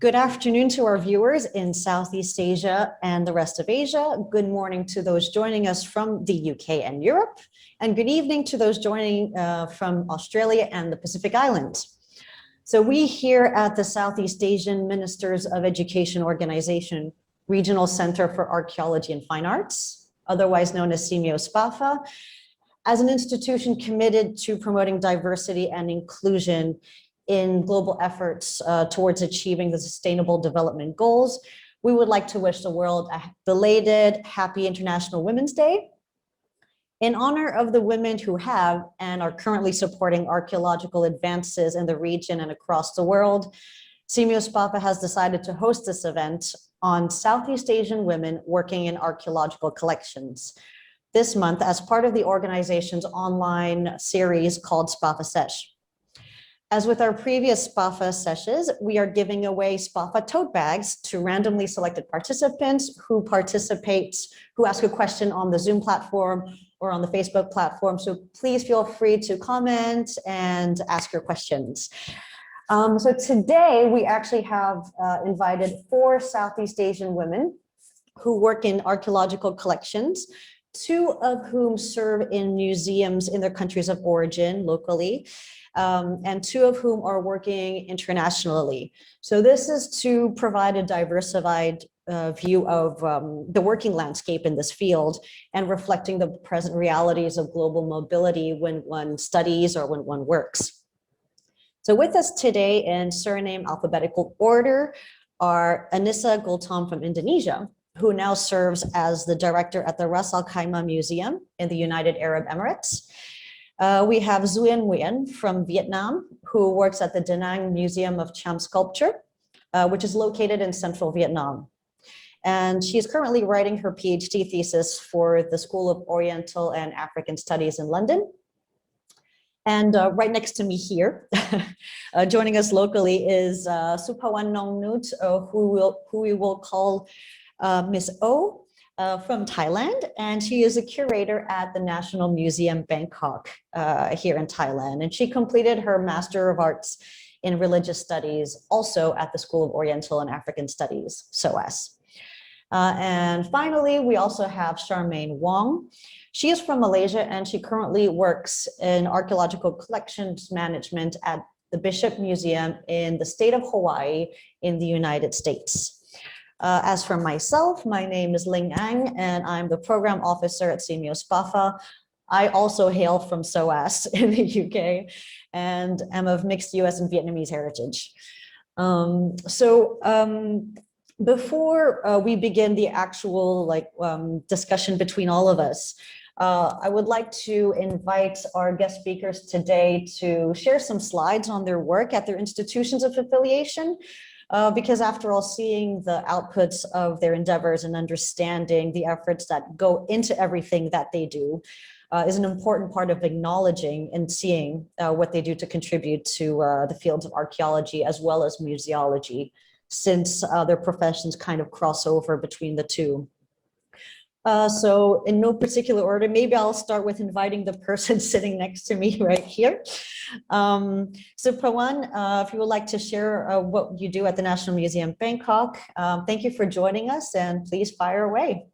Good afternoon to our viewers in Southeast Asia and the rest of Asia. Good morning to those joining us from the UK and Europe. And good evening to those joining from Australia and the Pacific Islands. So we here at the Southeast Asian Ministers of Education Organization Regional Center for Archaeology and Fine Arts, otherwise known as SEAMEO SPAFA, as an institution committed to promoting diversity and inclusion in global efforts towards achieving the Sustainable Development Goals, we would like to wish the world a belated Happy International Women's Day. In honor of the women who have and are currently supporting archaeological advances in the region and across the world, SEAMEO SPAFA has decided to host this event on Southeast Asian women working in archaeological collections this month as part of the organization's online series called SPAFA SESH. As with our previous SPAFA sessions, we are giving away SPAFA tote bags to randomly selected participants who ask a question on the Zoom platform or on the Facebook platform. So please feel free to comment and ask your questions. So today we actually have invited 4 Southeast Asian women who work in archaeological collections, 2 of whom serve in museums in their countries of origin locally, and 2 of whom are working internationally. So this is to provide a diversified view of the working landscape in this field and reflecting the present realities of global mobility when one studies or when one works. So with us today in surname alphabetical order are Annissa Gultom from Indonesia, who now serves as the director at the Ras Al Khaimah Museum in the United Arab Emirates. We have Duyen Nguyen from Vietnam, who works at the Da Nang Museum of Cham Sculpture, which is located in central Vietnam. And she is currently writing her PhD thesis for the School of Oriental and African Studies in London. And right next to me here, joining us locally is Suppawan Nongnut, who we will call Miss O, from Thailand, and she is a curator at the National Museum Bangkok here in Thailand. And she completed her Master of Arts in Religious Studies also at the School of Oriental and African Studies, SOAS. And finally, we also have Charmaine Wong. She is from Malaysia and she currently works in archaeological collections management at the Bishop Museum in the state of Hawaii in the United States. As for myself, my name is Linh and I'm the program officer at SEAMEO SPAFA. I also hail from SOAS in the UK and am of mixed US and Vietnamese heritage. Before we begin the actual discussion between all of us, I would like to invite our guest speakers today to share some slides on their work at their institutions of affiliation. Because after all, seeing the outputs of their endeavors and understanding the efforts that go into everything that they do is an important part of acknowledging and seeing what they do to contribute to the fields of archaeology as well as museology, since their professions kind of cross over between the two. So in no particular order, maybe I'll start with inviting the person sitting next to me right here. Suppawan, if you would like to share what you do at the National Museum Bangkok, thank you for joining us and please fire away.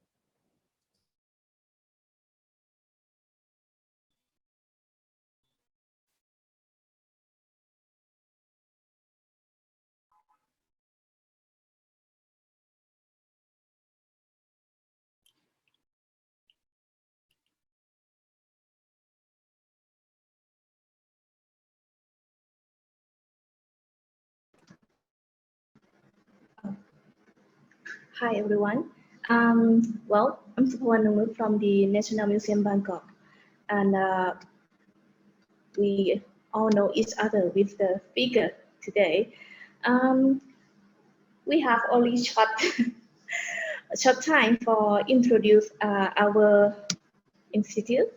Hi everyone. Well, I'm Suppawan Nongnut from the National Museum Bangkok, and we all know each other with the figure today. We have only short time for introduce our institute.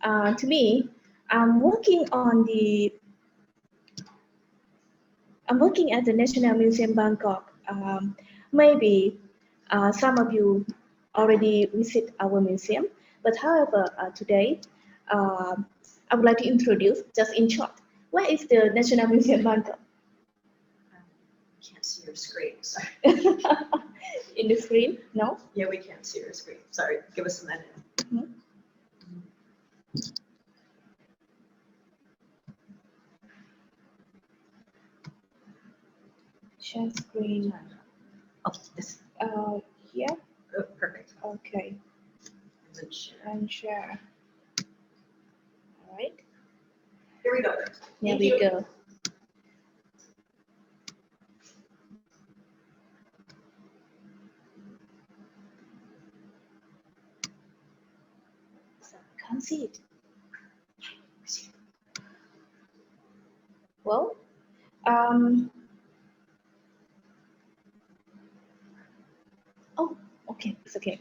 To me, I'm working at the National Museum Bangkok. Maybe some of you already visit our museum, but however, today I would like to introduce, just in short, what is the National Museum Bangkok? Can't see your screen, sorry. In the screen? No? Yeah, we can't see your screen. Sorry, give us a minute. Mhm. Share screen. Oh, this. Here? Oh, perfect. Okay. And then share. And share. All right. Here we go. Here Thank we you. go. Can't see it. Well, oh, okay, it's okay.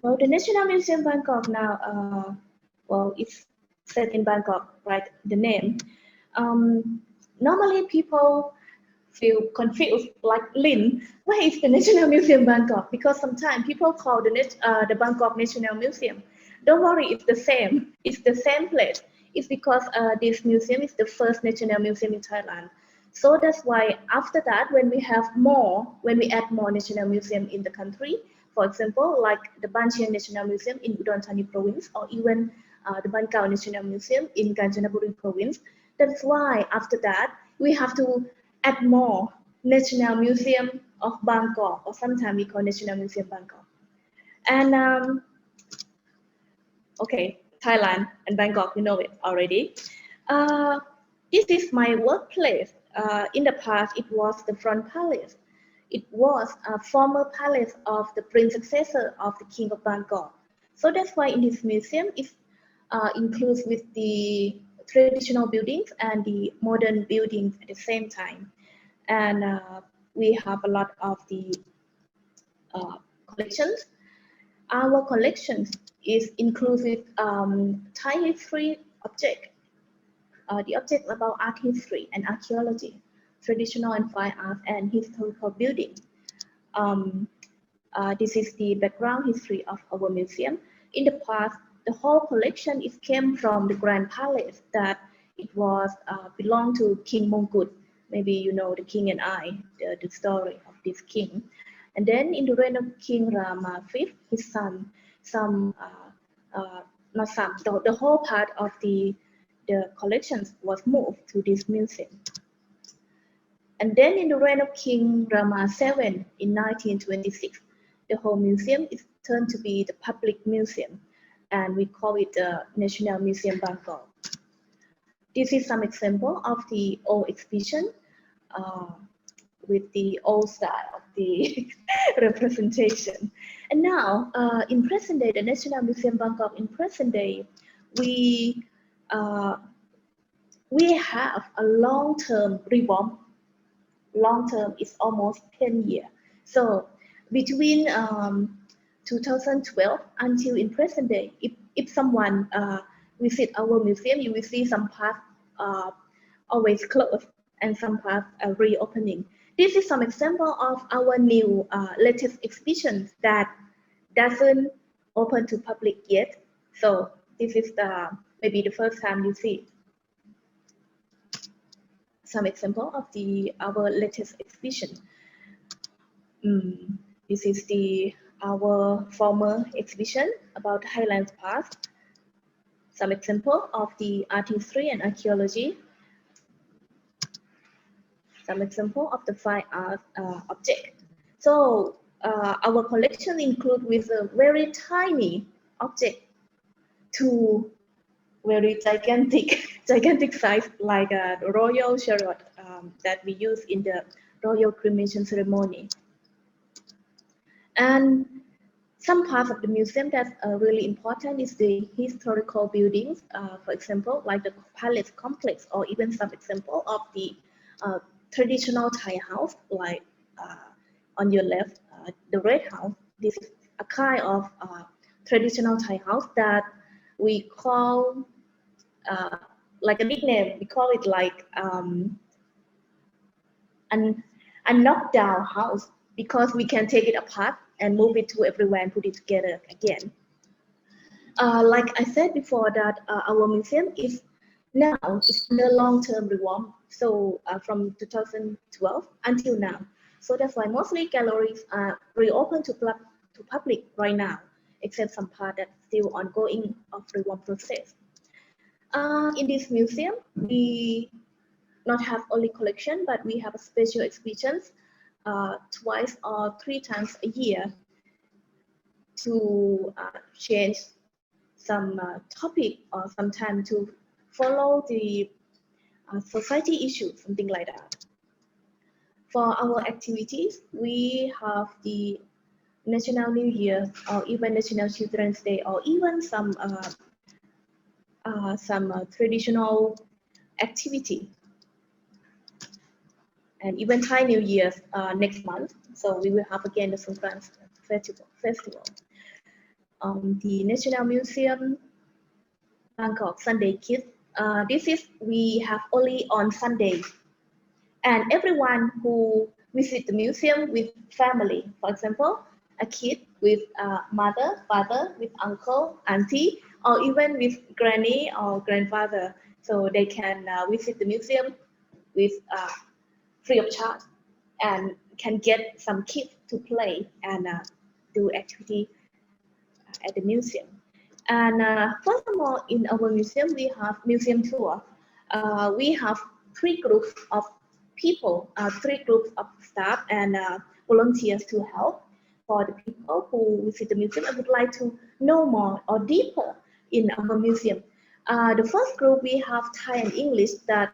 Well, the National Museum Bangkok now, well, it's set in Bangkok, right? The name. Normally people feel confused, like Linh, where is the National Museum Bangkok? Because sometimes people call the Bangkok National Museum. Don't worry, it's the same. It's the same place. It's because this museum is the first national museum in Thailand. So that's why after that, when we add more national museum in the country, for example, like the Ban Chien National Museum in Udon Thani province, or even the Ban Kao National Museum in Kanchanaburi province, that's why after that, we have to add more National Museum of Bangkok, or sometimes we call National Museum Bangkok. And okay, Thailand and Bangkok, you know it already. This is my workplace. In the past, it was the Front Palace. It was a former palace of the prince successor of the King of Bangkok. So that's why in this museum, it includes with the traditional buildings and the modern buildings at the same time. And we have a lot of the collections. Our collections is inclusive Thai history object, the objects about art history and archaeology, traditional and fine art and historical building. This is the background history of our museum. In the past, the whole collection came from the Grand Palace that it was belonged to King Mongkut. Maybe you know the King and I, the story of this king. And then in the reign of King Rama V, his son, not some, the whole part of the collections was moved to this museum. And then in the reign of King Rama VII in 1926, the whole museum is turned to be the public museum, and we call it the National Museum Bangkok. This is some example of the old exhibition with the old style of the representation. And now, in present day, the National Museum Bangkok in present day, we have a long-term revamp. Long-term is almost 10 years. So between 2012 until in present day, if someone visit our museum, you will see some parts always closed and some parts are reopening. This is some example of our new latest exhibition that doesn't open to public yet. So this is maybe the first time you see some example of our latest exhibition. This is our former exhibition about Highlands past. Some example of the art history and archaeology. Some example of the fine art object. So our collection include with a very tiny object to very gigantic size, like a royal chariot that we use in the royal cremation ceremony. And some parts of the museum that's really important is the historical buildings, for example, like the palace complex, or even some example of the traditional Thai house, like on your left, the red house. This is a kind of traditional Thai house that we call, like a nickname, we call it like a knockdown house, because we can take it apart and move it to everywhere and put it together again. Like I said before, that our museum is now it's under long-term reform. So from 2012 until now. So that's why mostly galleries are reopened to public right now, except some part that's still ongoing of reform process. In this museum, we not have only collection, but we have a special exhibitions twice or 3 times a year to change some topic or sometime to follow the society issues, something like that. For our activities, we have the National New Year or even National Children's Day or even some traditional activity. And even Thai New Year next month. So we will have again the Songkran festival. The National Museum Bangkok Sunday Kids. This is we have only on Sunday. And everyone who visit the museum with family, for example, a kid with mother, father, with uncle, auntie, or even with granny or grandfather. So they can visit the museum with free of charge and can get some kids to play and do activity at the museum. And furthermore, in our museum, we have museum tour. We have 3 groups of people, 3 groups of staff and volunteers to help for the people who visit the museum and would like to know more or deeper in our museum. The first group, we have Thai and English that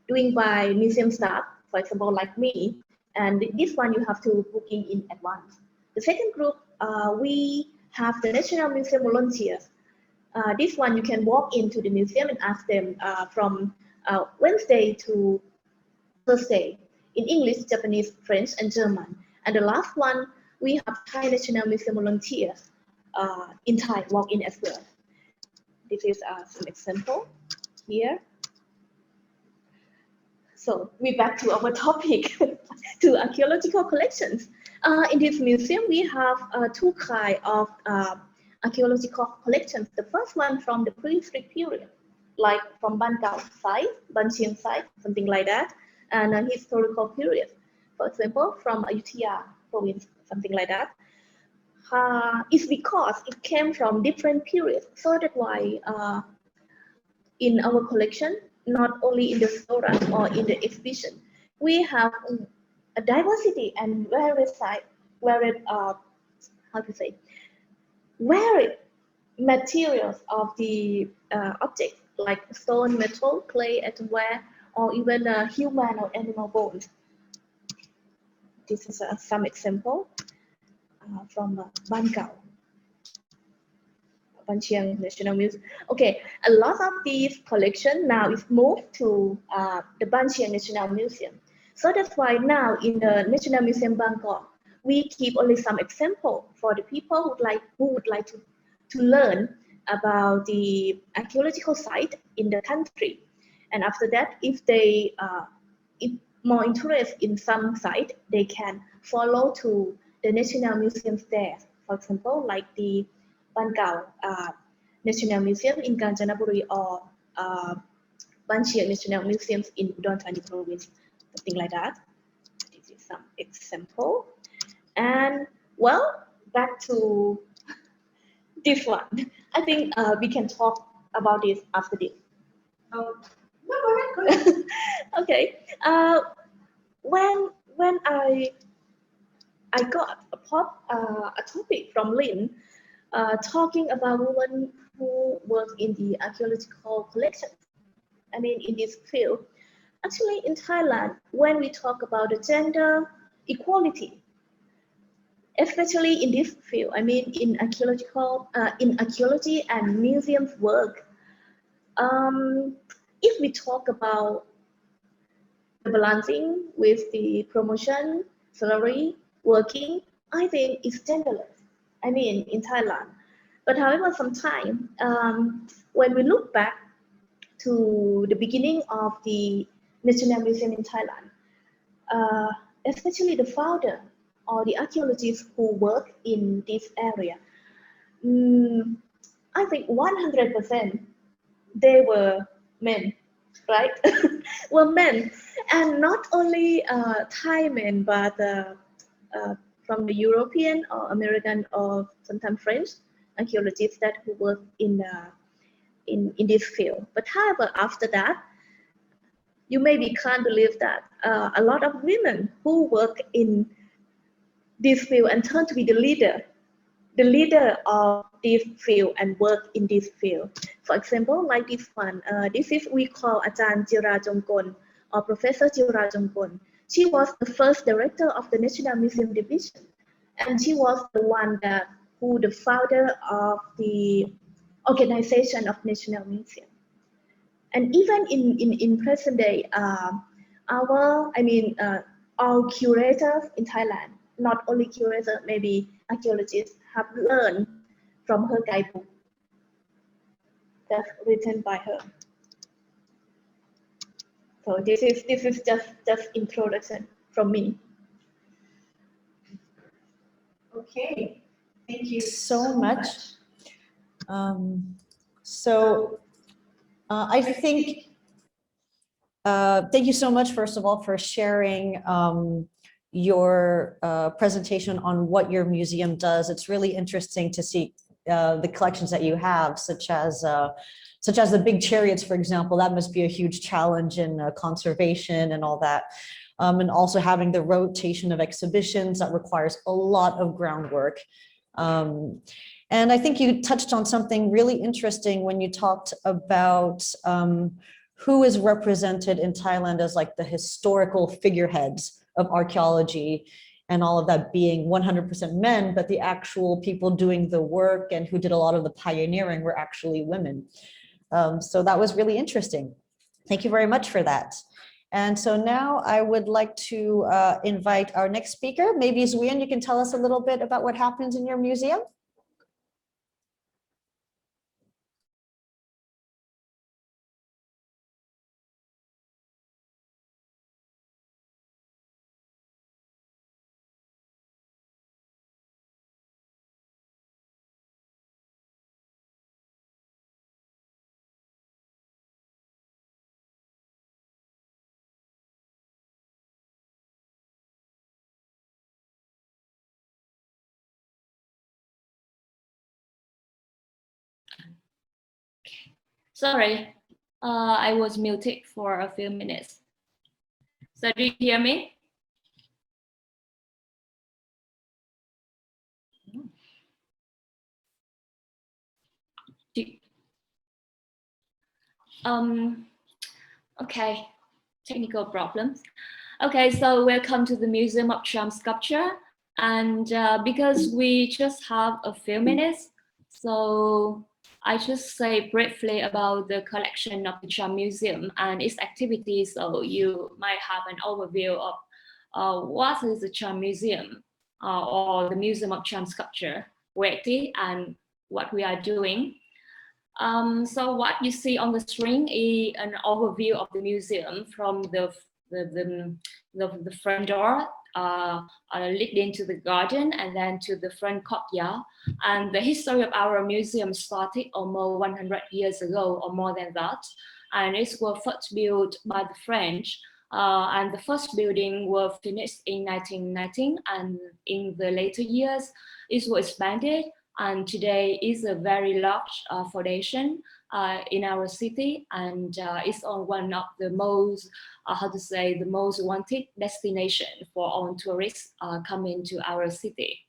doing by museum staff, for example, like me, and this one you have to booking in advance. The second group, we have the National Museum volunteers. This one you can walk into the museum and ask them from Wednesday to Thursday in English, Japanese, French, and German. And the last one, we have Thai National Museum volunteers in Thai walk in as well. This is some example here. So we're back to our topic, to archaeological collections. In this museum, we have 2 kinds of archaeological collections. The first one from the prehistoric period, like from Bangkok site, Ban Chiang site, something like that, and a historical period. For example, from Ayutthaya province, something like that. It's because it came from different periods. So that's why in our collection, not only in the storage or in the exhibition, we have a diversity and varied materials of the objects like stone, metal, clay, earthenware, or even human or animal bones. This is some example from Bangkok. Ban Chiang National Museum. Okay, a lot of these collection now is moved to the Ban Chiang National Museum. So that's why now in the National Museum Bangkok, we keep only some example for the people who would like to learn about the archaeological site in the country. And after that, if they more interest in some site, they can follow to the National Museums there. For example, like the Bangkok National Museum in Kanchanaburi or Ban Chiang National Museums in Udon Thani province, something like that. This is some example. And well, back to this one. I think we can talk about this after this. No, go ahead. Okay. When I got a topic from Linh talking about women who work in the archaeological collection. I mean, in this field. Actually, in Thailand, when we talk about the gender equality, especially in this field, I mean, in archaeology and museums work, if we talk about the balancing with the promotion, salary, working, I think it's genderless. I mean, in Thailand. But however, sometimes when we look back to the beginning of the National Museum in Thailand, especially the founder or the archaeologists who work in this area, I think 100% they were men, right? Were men, and not only Thai men, but from the European or American or sometimes French archaeologists that who work in this field. But however, after that, you maybe can't believe that a lot of women who work in this field and turn to be the leader of this field and work in this field. For example, like this one, this is we call Ajahn Jirajongkon or Professor Jirajongkon. She was the first director of the National Museum Division, and she was the one that who the founder of the organization of National Museum. And even in present day, all curators in Thailand, not only curators, maybe archaeologists, have learned from her guidebook that's written by her. So this is just introduction from me. Okay, thank you so much. I think, thank you so much, first of all, for sharing your presentation on what your museum does. It's really interesting to see the collections that you have, such as the big chariots, for example. That must be a huge challenge in conservation and all that. And also having the rotation of exhibitions that requires a lot of groundwork. And I think you touched on something really interesting when you talked about who is represented in Thailand as like the historical figureheads of archaeology, and all of that being 100% men, but the actual people doing the work and who did a lot of the pioneering were actually women. So that was really interesting. Thank you very much for that. And so now I would like to invite our next speaker. Maybe Duyen, you can tell us a little bit about what happens in your museum. Sorry, I was muted for a few minutes. So do you hear me? Okay, technical problems. Okay, so welcome to the Museum of Cham Sculpture. And because we just have a few minutes, so I just say briefly about the collection of the Cham Museum and its activities, so you might have an overview of what is the Cham Museum or the Museum of Cham Sculpture, and what we are doing. So what you see on the screen is an overview of the museum from the front door leading to the garden and then to the front courtyard. And the history of our museum started almost 100 years ago or more than that. And it was first built by the French. And the first building was finished in 1919. And in the later years, it was expanded. And today is a very large foundation in our city, and it's on one of the most, the most wanted destination for all tourists coming to our city.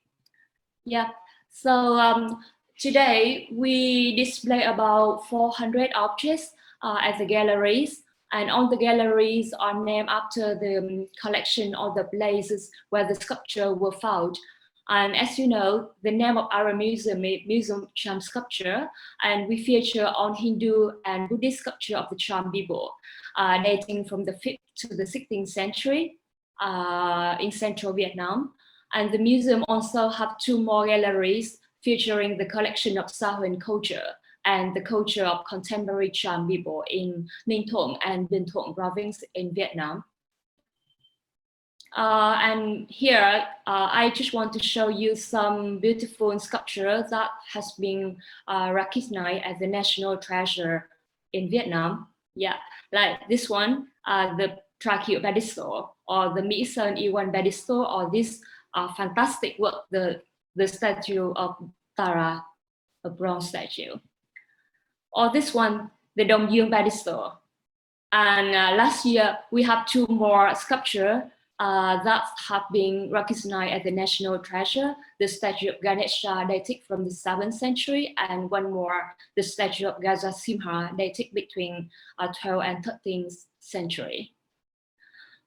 Yeah, so today we display about 400 objects at the galleries, and on the galleries are named after the collection of the places where the sculpture were found. And as you know, the name of our museum is Museum Cham Sculpture, and we feature on Hindu and Buddhist sculpture of the Cham people, dating from the 5th to the 16th century in central Vietnam. And the museum also have 2 more galleries featuring the collection of Hawaiian culture and the culture of contemporary Cham people in Ninh Thuận and Binh Thuận province in Vietnam. And here, I just want to show you some beautiful sculpture that has been recognized as the national treasure in Vietnam. Yeah, like this one, the tracheo pedestal, or the Mi'san E1 pedestal, or this fantastic work, the statue of Tara, a bronze statue. Or this one, the Dom Yung pedestal. And last year, we have 2 more sculptures that have been recognized as the national treasure, the statue of Ganesha dated from the 7th century, and one more, the statue of Gajasimha dated between 12th and 13th century.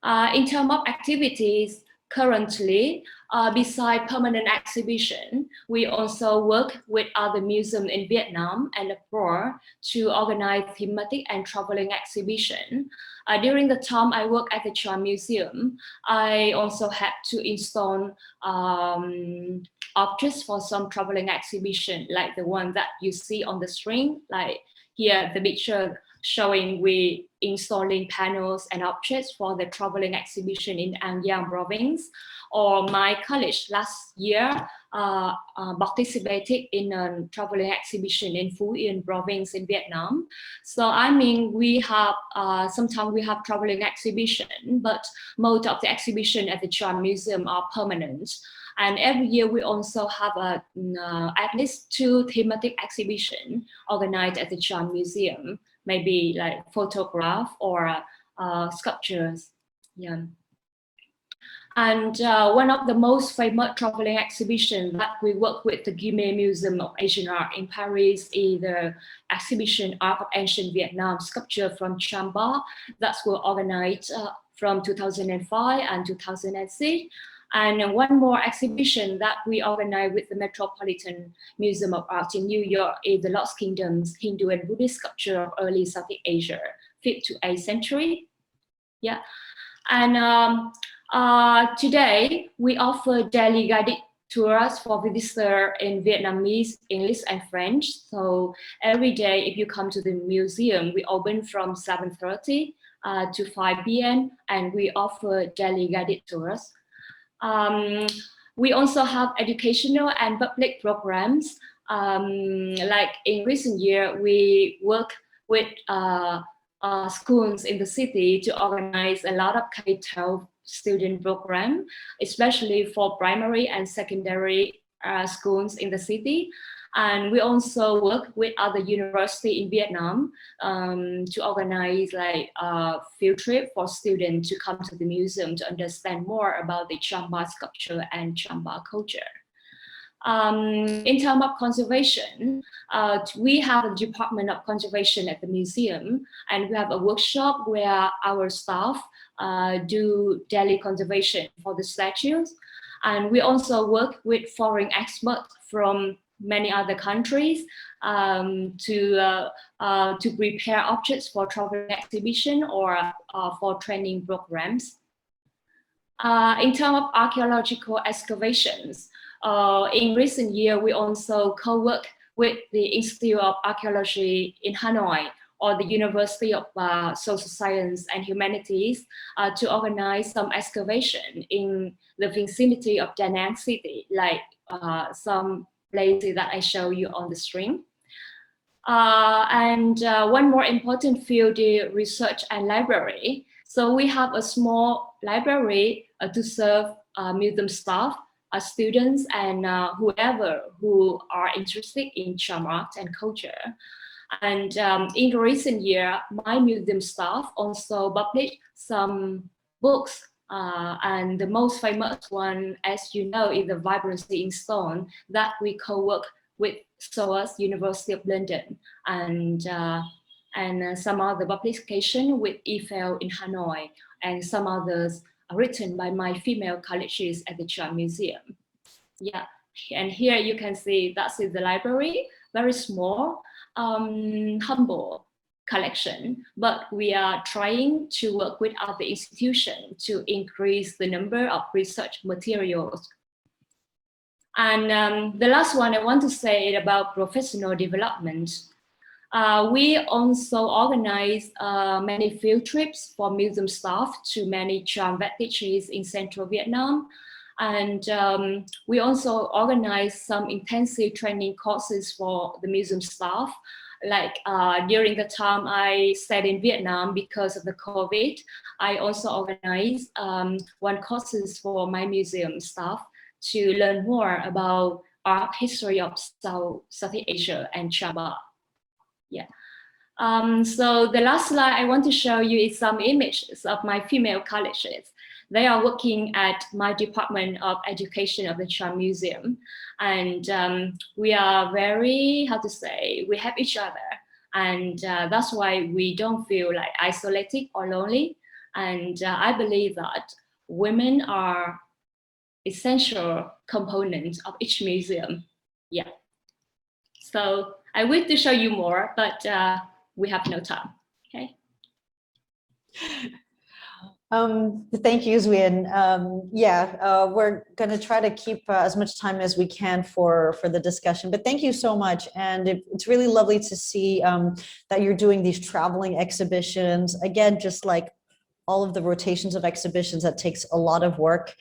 In terms of activities, currently, besides permanent exhibition, we also work with other museums in Vietnam and abroad to organize thematic and traveling exhibition. During the time I work at the Cham Museum, I also had to install objects for some traveling exhibition, like the one that you see on the screen, like here, the picture showing we installing panels and objects for the traveling exhibition in An Giang province. Or my college last year participated in a traveling exhibition in Phú Yên province in Vietnam. So I mean, we have, sometimes we have traveling exhibition, but most of the exhibition at the Cham Museum are permanent. And every year we also have at least 2 thematic exhibitions organized at the Cham Museum, maybe like photograph or sculptures. Yeah. And one of the most famous traveling exhibitions that we work with the Guimet Museum of Asian Art in Paris is the exhibition Art of Ancient Vietnam Sculpture from Cham that was organized from 2005 and 2006. And one more exhibition that we organize with the Metropolitan Museum of Art in New York is the Lost Kingdoms Hindu and Buddhist sculpture of early Southeast Asia, 5th to 8th century. Yeah, and today we offer daily guided tours for visitors in Vietnamese, English, and French. So every day, if you come to the museum, we open from 7:30 to 5 p.m. and we offer daily guided tours. We also have educational and public programs. Like in recent year, we work with schools in the city to organize a lot of K-12 student program, especially for primary and secondary schools in the city. And we also work with other universities in Vietnam to organize like a field trip for students to come to the museum to understand more about the Cham sculpture and Cham culture. In terms of conservation, we have a Department of Conservation at the museum, and we have a workshop where our staff do daily conservation for the statues. And we also work with foreign experts from many other countries to prepare objects for travel exhibition or for training programs. In terms of archaeological excavations, in recent years, we also co-work with the Institute of Archaeology in Hanoi or the University of Social Science and Humanities to organize some excavation in the vicinity of Da Nang city, like some places that I show you on the screen. And one more important field is research and library. So we have a small library to serve museum staff, students, and whoever who are interested in Cham art and culture. And in recent year, my museum staff also published some books. And the most famous one, as you know, is the Vibrancy in Stone that we co-work with SOAS, University of London, and some other publication with Eiffel in Hanoi, and some others are written by my female colleagues at the Cham Museum. Yeah, and here you can see that's the library, very small, humble collection, but we are trying to work with other institutions to increase the number of research materials. And the last one I want to say is about professional development. We also organize many field trips for museum staff to many Cham vintages in central Vietnam. And we also organize some intensive training courses for the museum staff Like during the time I stayed in Vietnam because of the COVID, I also organized one courses for my museum staff to learn more about art history of Southeast Asia and Cham. Yeah. So the last slide I want to show you is some images of my female colleagues. They are working at my Department of Education of the Cham Museum. And we are very, how to say, we help each other. And that's why we don't feel like isolated or lonely. And I believe that women are essential components of each museum. Yeah. So I wish to show you more, but we have no time. Okay. Thank you, Duyen. We're going to try to keep as much time as we can for the discussion, but thank you so much. And it's really lovely to see that you're doing these traveling exhibitions. Again, just like all of the rotations of exhibitions, that takes a lot of work.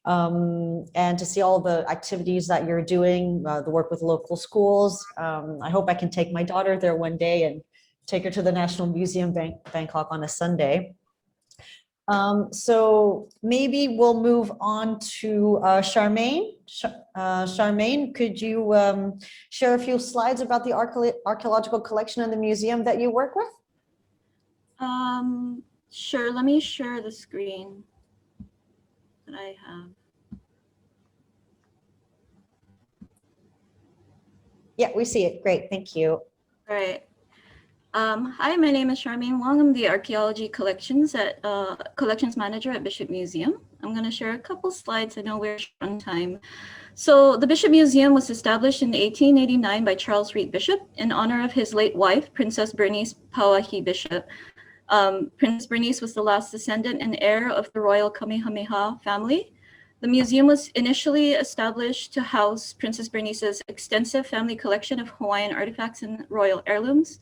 And to see all the activities that you're doing, the work with local schools. I hope I can take my daughter there one day and take her to the National Museum Bangkok on a Sunday. So maybe we'll move on to Charmaine. Charmaine, could you share a few slides about the archaeological collection in the museum that you work with? Sure, let me share the screen that I have. Yeah, we see it. Great, thank you. All right. Hi, my name is Charmaine Wong. I'm the Archaeology Collections Collections Manager at Bishop Museum. I'm going to share a couple slides. I know we're short on time. So the Bishop Museum was established in 1889 by Charles Reed Bishop in honor of his late wife, Princess Bernice Pauahi Bishop. Princess Bernice was the last descendant and heir of the royal Kamehameha family. The museum was initially established to house Princess Bernice's extensive family collection of Hawaiian artifacts and royal heirlooms,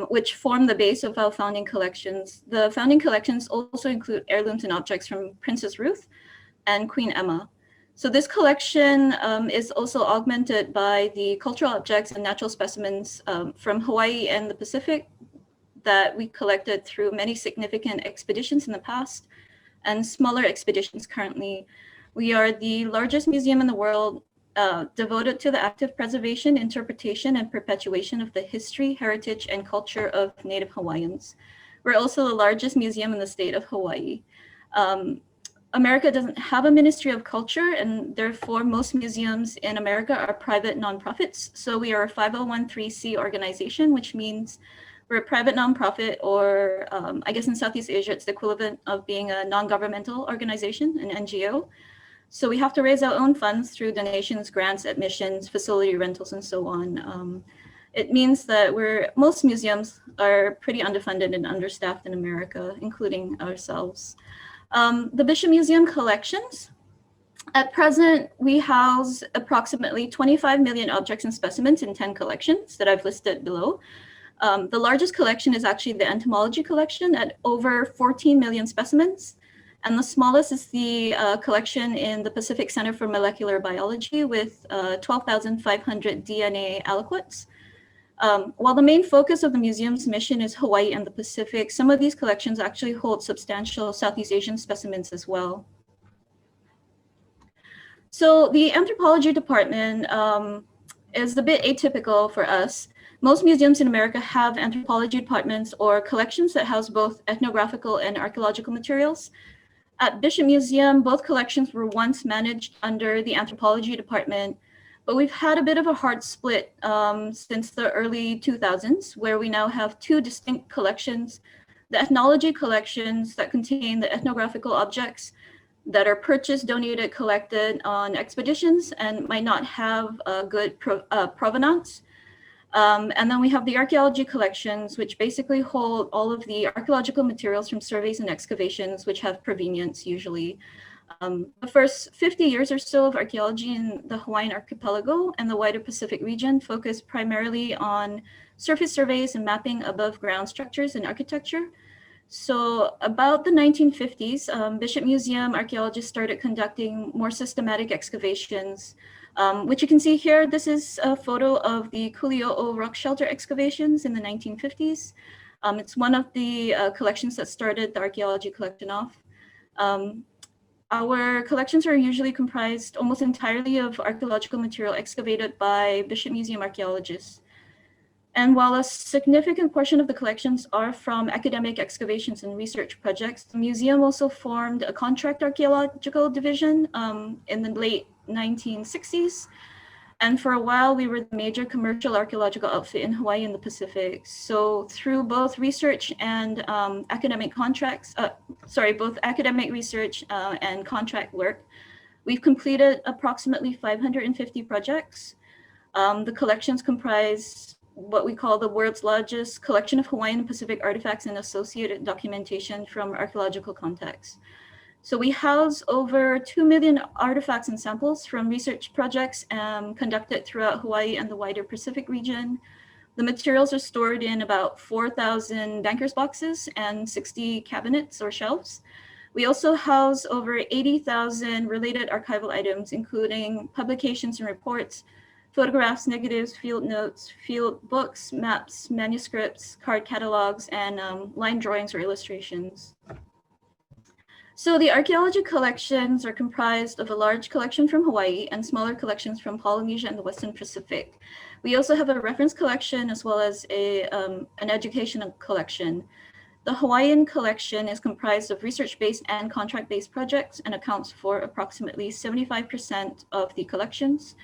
which form the base of our founding collections. The founding collections also include heirlooms and objects from Princess Ruth and Queen Emma. So this collection is also augmented by the cultural objects and natural specimens from Hawaii and the Pacific that we collected through many significant expeditions in the past and smaller expeditions currently. We are the largest museum in the world devoted to the active preservation, interpretation, and perpetuation of the history, heritage, and culture of Native Hawaiians. We're also the largest museum in the state of Hawaii. America doesn't have a Ministry of Culture, and therefore most museums in America are private nonprofits. So we are a 501(c)(3) organization, which means we're a private nonprofit, or I guess in Southeast Asia, it's the equivalent of being a non-governmental organization, an NGO. So we have to raise our own funds through donations, grants, admissions, facility rentals, and so on. It means that most museums are pretty underfunded and understaffed in America, including ourselves. The Bishop Museum Collections. At present, we house approximately 25 million objects and specimens in 10 collections that I've listed below. The largest collection is actually the Entomology Collection at over 14 million specimens. And the smallest is the collection in the Pacific Center for Molecular Biology with 12,500 DNA aliquots. While the main focus of the museum's mission is Hawaii and the Pacific, some of these collections actually hold substantial Southeast Asian specimens as well. So the Anthropology Department is a bit atypical for us. Most museums in America have anthropology departments or collections that house both ethnographical and archaeological materials. At Bishop Museum, both collections were once managed under the Anthropology Department, but we've had a bit of a hard split since the early 2000s, where we now have two distinct collections: the ethnology collections that contain the ethnographical objects that are purchased, donated, collected on expeditions and might not have a good provenance. And then we have the archaeology collections, which basically hold all of the archaeological materials from surveys and excavations, which have provenience usually. The first 50 years or so of archaeology in the Hawaiian archipelago and the wider Pacific region focused primarily on surface surveys and mapping above ground structures and architecture. So about the 1950s, Bishop Museum archaeologists started conducting more systematic excavations, which you can see here. This is a photo of the Coolio rock shelter excavations in the 1950s. It's one of the collections that started the archaeology collection off. Our collections are usually comprised almost entirely of archaeological material excavated by Bishop Museum archaeologists. And while a significant portion of the collections are from academic excavations and research projects, the museum also formed a contract archaeological division in the late 1960s. And for a while, we were the major commercial archaeological outfit in Hawaii and the Pacific. So through both research and academic contracts, both academic research and contract work, we've completed approximately 550 projects. The collections comprise what we call the world's largest collection of Hawaiian and Pacific artifacts and associated documentation from archaeological contexts. So we house over 2 million artifacts and samples from research projects conducted throughout Hawaii and the wider Pacific region. The materials are stored in about 4,000 banker's boxes and 60 cabinets or shelves. We also house over 80,000 related archival items, including publications and reports, photographs, negatives, field notes, field books, maps, manuscripts, card catalogs, and line drawings or illustrations. So the archaeology collections are comprised of a large collection from Hawaii and smaller collections from Polynesia and the Western Pacific. We also have a reference collection as well as an educational collection. The Hawaiian collection is comprised of research-based and contract-based projects and accounts for approximately 75% of the collections.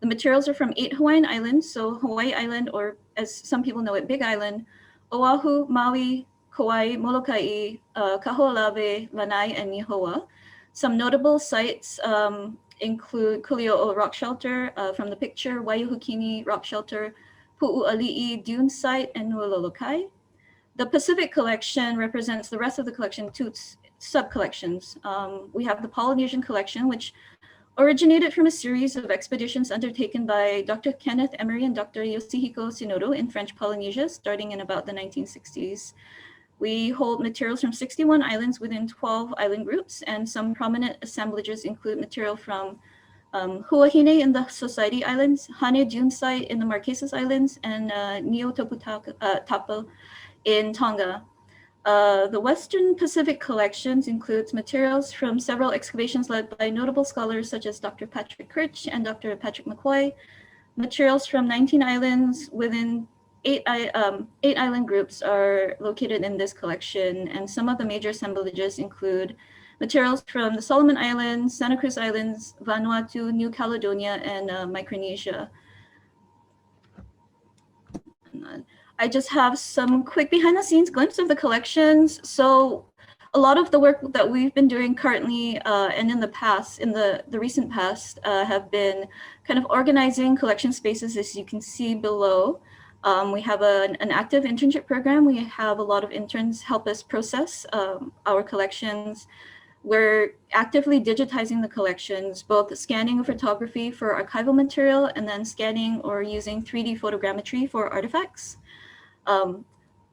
The materials are from 8 Hawaiian islands, so Hawaii Island, or as some people know it, Big Island, Oahu, Maui, Kauai, Molokai, Kaho'olawe, Lanai, and Nihoa. Some notable sites include Coolio Rock Shelter from the picture, Waiuhukini Rock Shelter, Pu'uali'i Dune Site, and Nuololokai. The Pacific collection represents the rest of the collection, 2 sub-collections. We have the Polynesian Collection, which originated from a series of expeditions undertaken by Dr. Kenneth Emery and Dr. Yoshihiko Shinoda in French Polynesia, starting in about the 1960s. We hold materials from 61 islands within 12 island groups, and some prominent assemblages include material from Huahine in the Society Islands, Hane Dune Site in the Marquesas Islands, and Neotaputapa in Tonga. The Western Pacific collections includes materials from several excavations led by notable scholars such as Dr. Patrick Kirch and Dr. Patrick McCoy, materials from 19 islands within 8 island groups are located in this collection, and some of the major assemblages include materials from the Solomon Islands, Santa Cruz Islands, Vanuatu, New Caledonia, and Micronesia. I just have some quick behind the scenes glimpse of the collections. So a lot of the work that we've been doing currently and in the past, in the recent past, have been kind of organizing collection spaces, as you can see below. We have an active internship program. We have a lot of interns help us process our collections. We're actively digitizing the collections, both scanning photography for archival material and then scanning or using 3D photogrammetry for artifacts.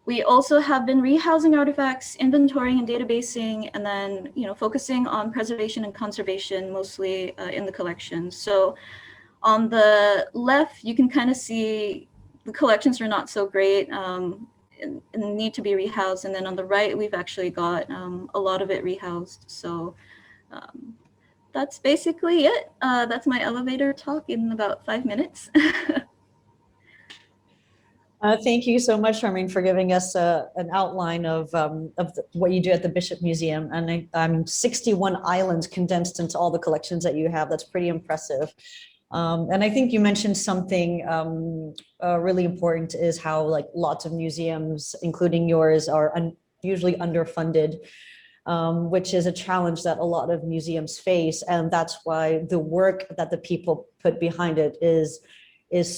We also have been rehousing artifacts, inventorying and databasing, and then focusing on preservation and conservation, mostly in the collections. So on the left, you can kind of see the collections are not so great and need to be rehoused. And then on the right, we've actually got a lot of it rehoused. So that's basically it. That's my elevator talk in about 5 minutes. Thank you so much, Charmaine, for giving us an outline of what you do at the Bishop Museum. And 61 islands condensed into all the collections that you have. That's pretty impressive. And I think you mentioned something really important is how lots of museums, including yours, are usually underfunded, which is a challenge that a lot of museums face. And that's why the work that the people put behind it is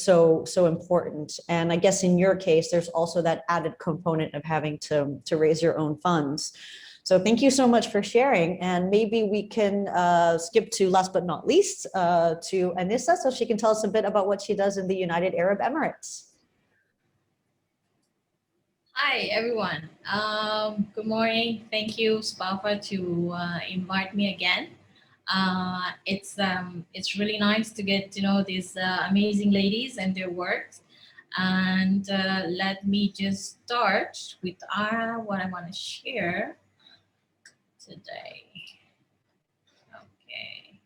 so important. And I guess in your case, there's also that added component of having to raise your own funds. So thank you so much for sharing. And maybe we can skip to, last but not least, to Annissa, so she can tell us a bit about what she does in the United Arab Emirates. Hi, everyone. Good morning. Thank you, SPAFA, to invite me again. It's really nice to get to know these amazing ladies and their works. And let me just start with what I want to share today. Okay.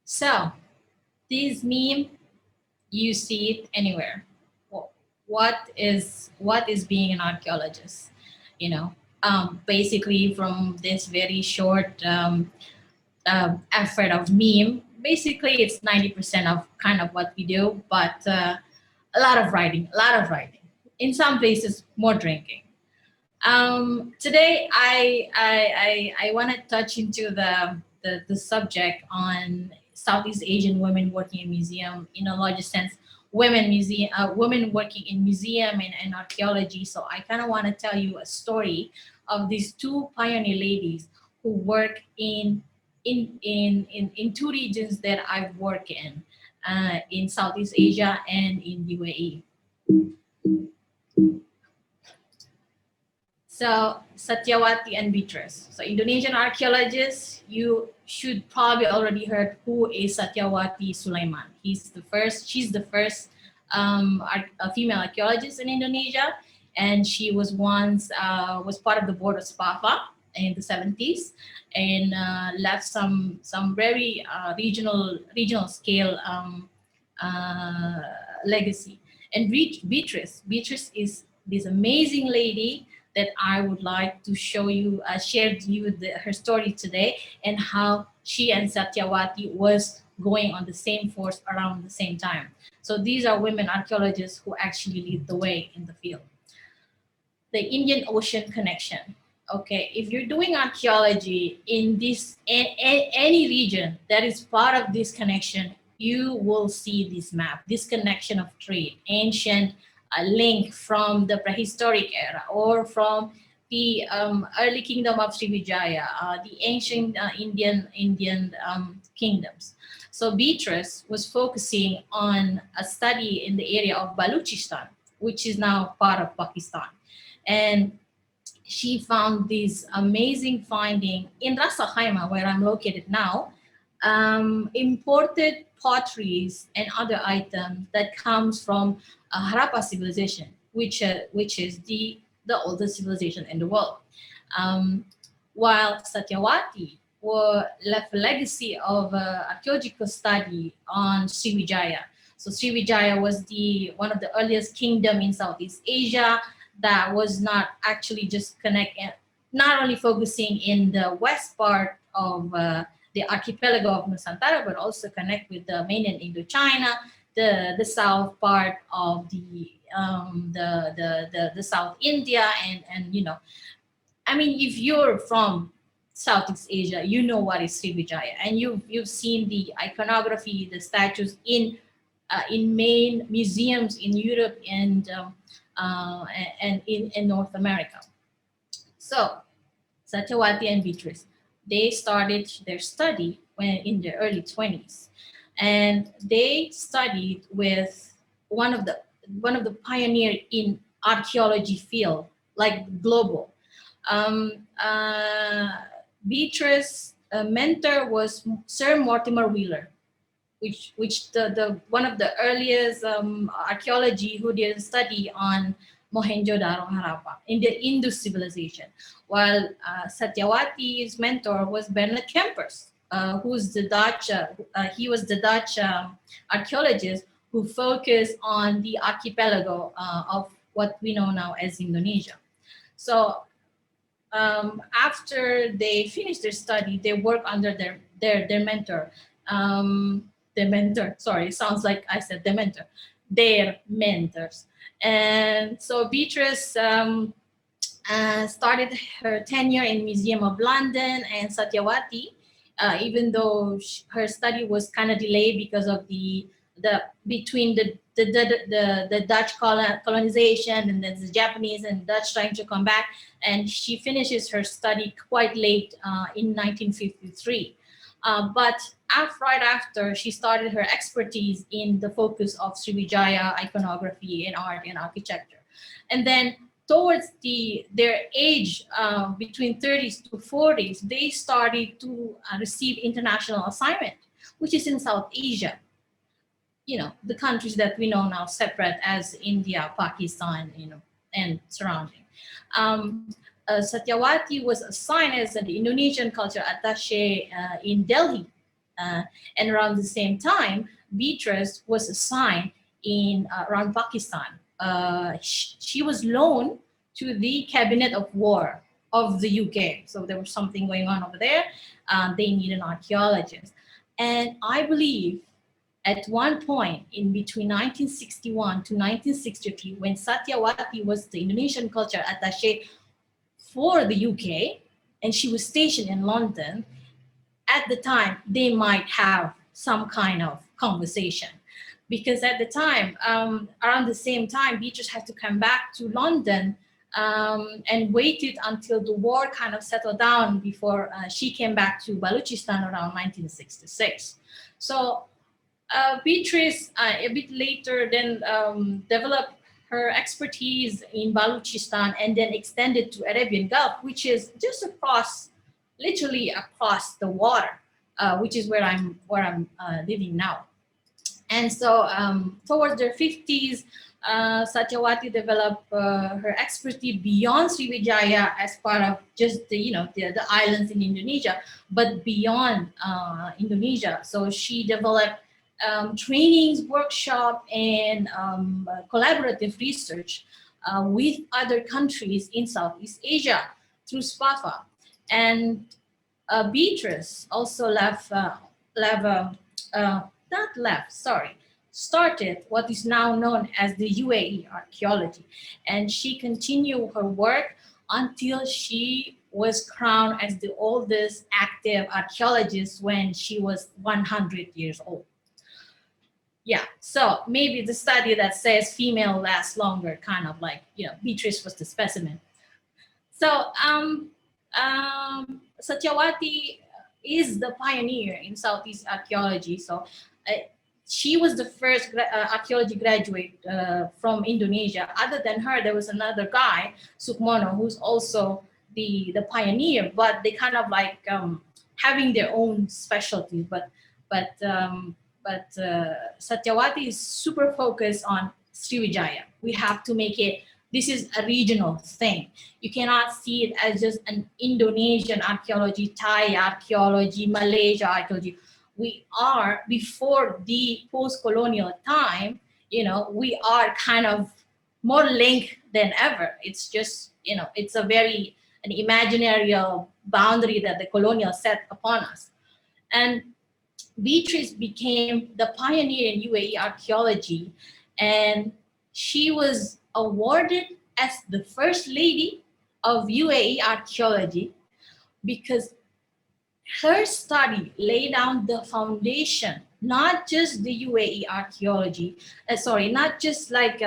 So this meme, you see it anywhere. What is being an archaeologist? You know, basically from this very short effort of meme, basically it's 90% of kind of what we do, but a lot of writing. In some places, more drinking. Today, I want to touch into the subject on Southeast Asian women working in museum in a larger sense, women working in museum and archaeology. So I kind of want to tell you a story of these two pioneer ladies who work in two regions that I've worked in Southeast Asia and in UAE. So Satyawati and Beatrice. So Indonesian archaeologists, you should probably already heard who is Satyawati Sulaiman. She's the first female archaeologist in Indonesia, and she was once was part of the board of SPAFA in the 70s, and left some very regional scale legacy. And Beatrice is this amazing lady that I would like to show you, share with you her story today, and how she and Satyawati was going on the same force around the same time. So these are women archaeologists who actually lead the way in the field. The Indian Ocean connection. Okay, if you're doing archaeology in any region that is part of this connection, you will see this map, this connection of trade, ancient link from the prehistoric era or from the early kingdom of Sriwijaya, the ancient Indian kingdoms. So Beatrice was focusing on a study in the area of Baluchistan, which is now part of Pakistan. And she found this amazing finding in Rasa Khaimah, where I'm located now, imported potteries and other items that comes from Harappa civilization, which is the oldest civilization in the world. While Satyawati left a legacy of archaeological study on Sriwijaya. So Sriwijaya was one of the earliest kingdom in Southeast Asia that was not actually just not only focusing in the west part of the archipelago of Nusantara, but also connect with the mainland Indochina, the south part of the South India, and you know, I mean, if you're from Southeast Asia, you know what is Sriwijaya, and you've seen the iconography, the statues in main museums in Europe and in North America. So Satyawati and Beatrice, they started their study when in their early 20s, and they studied with one of the pioneer in archaeology field, like global. Beatrice's mentor was Sir Mortimer Wheeler, which the one of the earliest archaeology who did a study on Mohenjo-daro Harappa in the Indus civilization, while Satyawati's mentor was Bernard Kempers, who's the Dutch. He was the Dutch archaeologist who focused on the archipelago of what we know now as Indonesia. So after they finished their study, they worked under their mentor. Their mentor, sorry, sounds like I said their mentor, their mentors. And so Beatrice started her tenure in Museum of London, and Satyawati, even though her study was kind of delayed because of between the Dutch colonization and then the Japanese and Dutch trying to come back, and she finishes her study quite late in 1953. But right after, she started her expertise in the focus of Sriwijaya iconography and art and architecture. And then towards their age, between 30s to 40s, they started to receive international assignment, which is in South Asia. You know, the countries that we know now separate as India, Pakistan, you know, and surrounding. Satyawati was assigned as an Indonesian culture attaché in Delhi. And around the same time, Beatrice was assigned in around Pakistan. She was loaned to the Cabinet of War of the UK. So there was something going on over there. They need an archaeologist. And I believe at one point in between 1961 to 1963, when Satyawati was the Indonesian culture attaché for the UK, and she was stationed in London, at the time, they might have some kind of conversation. Because at the time, around the same time, Beatrice had to come back to London and waited until the war kind of settled down before she came back to Balochistan around 1966. So Beatrice, a bit later, then developed her expertise in Balochistan and then extended to Arabian Gulf, which is just across, literally across the water, which is where I'm living now. And so towards their 50s, Satyawati developed her expertise beyond Sriwijaya as part of just the islands in Indonesia, but beyond Indonesia. So she developed trainings, workshop, and collaborative research with other countries in Southeast Asia through SPAFA. And Beatrice also started what is now known as the UAE archaeology. And she continued her work until she was crowned as the oldest active archaeologist when she was 100 years old. Yeah, so maybe the study that says female lasts longer, kind of like, Beatrice was the specimen. So Satyawati is the pioneer in Southeast archaeology. So she was the first archaeology graduate from Indonesia. Other than her, there was another guy, Sukmono, who's also the pioneer, but they kind of like having their own specialty. But Satyawati is super focused on Sriwijaya. We have to make it, this is a regional thing. You cannot see it as just an Indonesian archaeology, Thai archaeology, Malaysia archaeology. We are, before the post-colonial time, we are kind of more linked than ever. It's just, it's an imaginary boundary that the colonial set upon us. And Beatrice became the pioneer in UAE archaeology, and she was awarded as the first lady of UAE archaeology because her study laid down the foundation, not just the UAE archaeology, not just like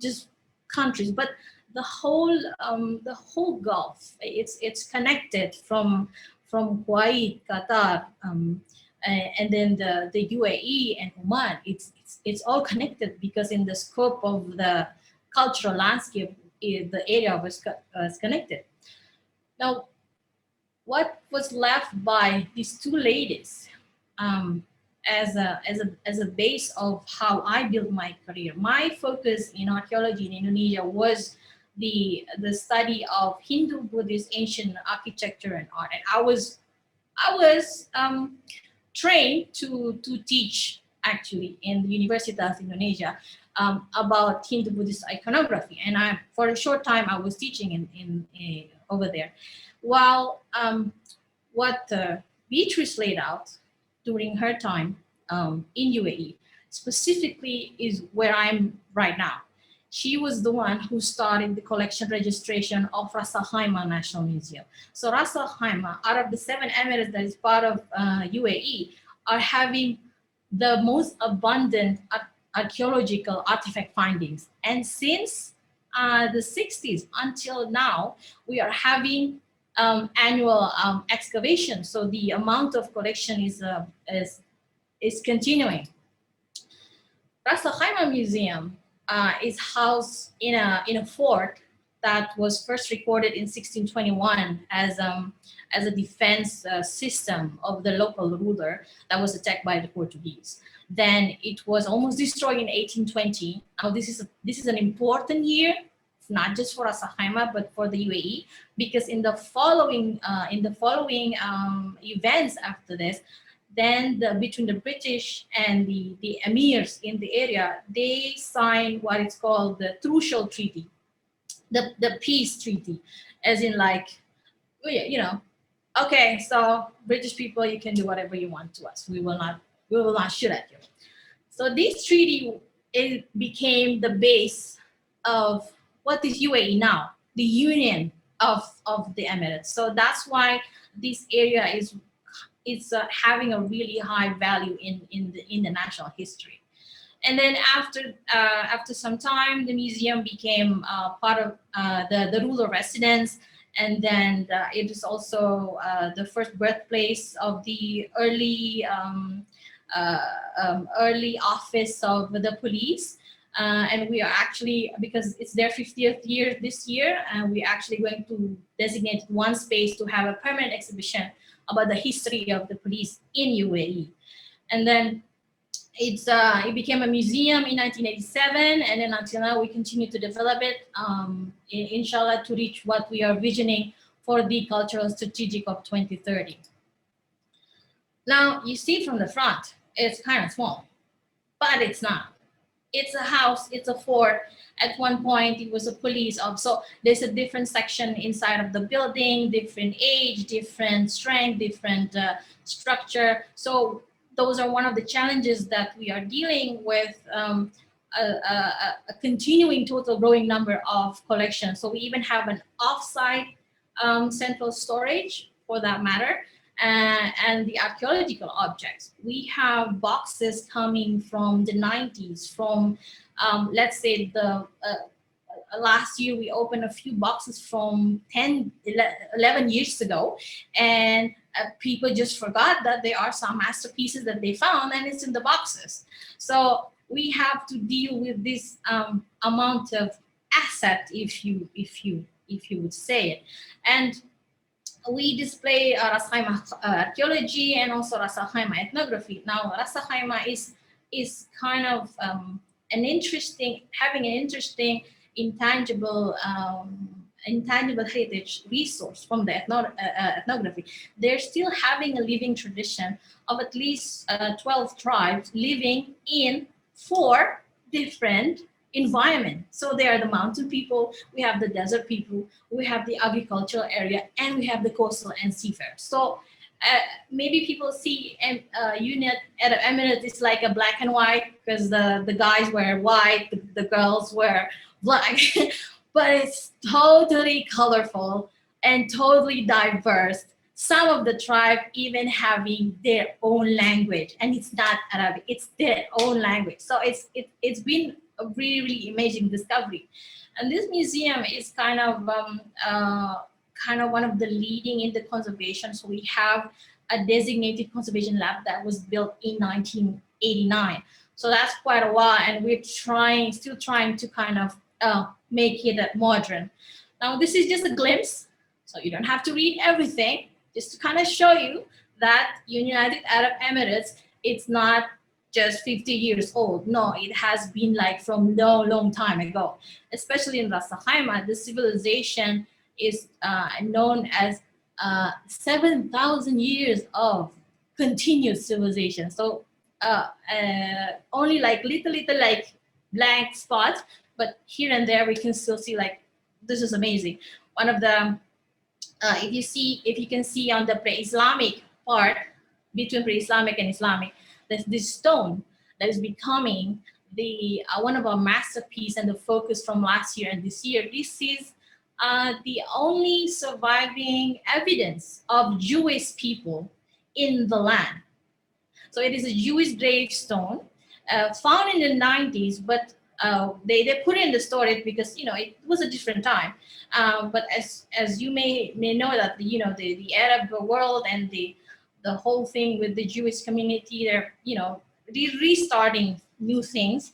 just countries, but the whole Gulf. It's connected from Hawaii, Qatar, and then the UAE and Oman. It's all connected because in the scope of the cultural landscape, the area was connected. Now, what was left by these two ladies as a base of how I built my career? My focus in archaeology in Indonesia was the study of Hindu, Buddhist, ancient architecture and art, and I was trained to teach actually in the Universitas Indonesia about Hindu Buddhist iconography, and for a short time I was teaching in over there. While what Beatrice laid out during her time in UAE specifically is where I'm right now. She was the one who started the collection registration of Ras Al Khaimah National Museum. So Ras Al Khaimah, out of the 7 Emirates that is part of UAE, are having the most abundant archaeological artifact findings. And since the 60s until now, we are having annual excavation. So the amount of collection is continuing. Rasa Khaimah Museum is housed in a fort that was first recorded in 1621 as a defense system of the local ruler that was attacked by the Portuguese. Then it was almost destroyed in 1820. Now this is an important year, not just for Rasa Khaimah but for the UAE, because in the following events after this, then between the British and the emirs in the area, they signed what is called the Trucial Treaty, the peace treaty, as in like, you know, okay, so British people, you can do whatever you want to us. We will not shoot at you. So this treaty, it became the base of what is UAE now, the union of the Emirates. So that's why this area is having a really high value in the national history. And then after some time, the museum became part of the ruler residence, and then it is also the first birthplace of the early office of the police. And we are actually, because it's their 50th year this year, and we're actually going to designate one space to have a permanent exhibition about the history of the police in UAE. And then it became a museum in 1987, and then until now we continue to develop it, inshallah, to reach what we are visioning for the cultural strategic of 2030. Now you see from the front, it's kind of small, but it's not. It's a house, it's a fort. At one point, it was a police office. So there's a different section inside of the building, different age, different strength, different structure. So those are one of the challenges that we are dealing with, a continuing total growing number of collections. So we even have an off-site central storage for that matter. And the archaeological objects. We have boxes coming from the 90s, from, let's say, the last year we opened a few boxes from 10, 11 years ago, and people just forgot that there are some masterpieces that they found, and it's in the boxes. So we have to deal with this amount of asset, if you would say it. And we display Rasa Khaimah archaeology and also Rasa Khaimah ethnography. Now, Rasa Khaimah is kind of having an interesting intangible heritage resource from the ethnography. They're still having a living tradition of at least 12 tribes living in 4 different environment. So they are the mountain people, we have the desert people, we have the agricultural area, and we have the coastal and seafarers. So maybe people see unit Arab Emirates is like a black and white, because the guys wear white, the girls wear black, but it's totally colorful and totally diverse. Some of the tribe even having their own language, and it's not Arabic, it's their own language. So it's been a really, really amazing discovery. And this museum is kind of one of the leading in the conservation. So we have a designated conservation lab that was built in 1989. So that's quite a while, and we're still trying to kind of make it modern. Now this is just a glimpse, so you don't have to read everything, just to kind of show you that United Arab Emirates, it's not just 50 years old. No, it has been like from long time ago. Especially in Rasa Khaimah, the civilization is known as 7,000 years of continuous civilization. So only like little like blank spots, but here and there we can still see like, this is amazing. One of the, if you can see on the pre-Islamic part, between pre-Islamic and Islamic, there's this stone that is becoming the one of our masterpieces and the focus from last year and this year. This is the only surviving evidence of Jewish people in the land. So it is a Jewish gravestone found in the 90s, but they put in the story because, you know, it was a different time. But as you may know that, you know, the Arab world and the whole thing with the Jewish community, they're, you know, restarting new things.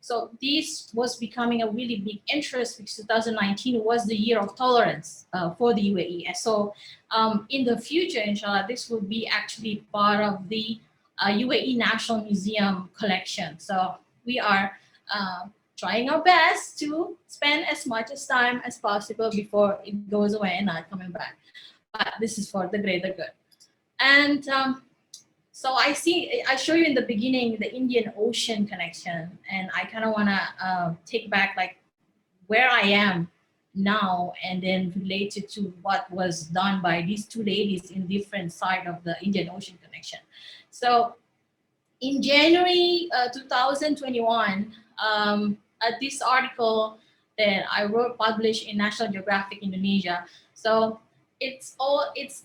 So this was becoming a really big interest because 2019 was the year of tolerance for the UAE. So in the future, inshallah, this will be actually part of the UAE National Museum collection. So we are trying our best to spend as much as time as possible before it goes away and not coming back. But this is for the greater good. And so I show you in the beginning the Indian Ocean connection, and I kind of want to take back like where I am now and then relate it to what was done by these two ladies in different side of the Indian Ocean connection. So in January 2021, this article that I wrote published in National Geographic Indonesia. So it's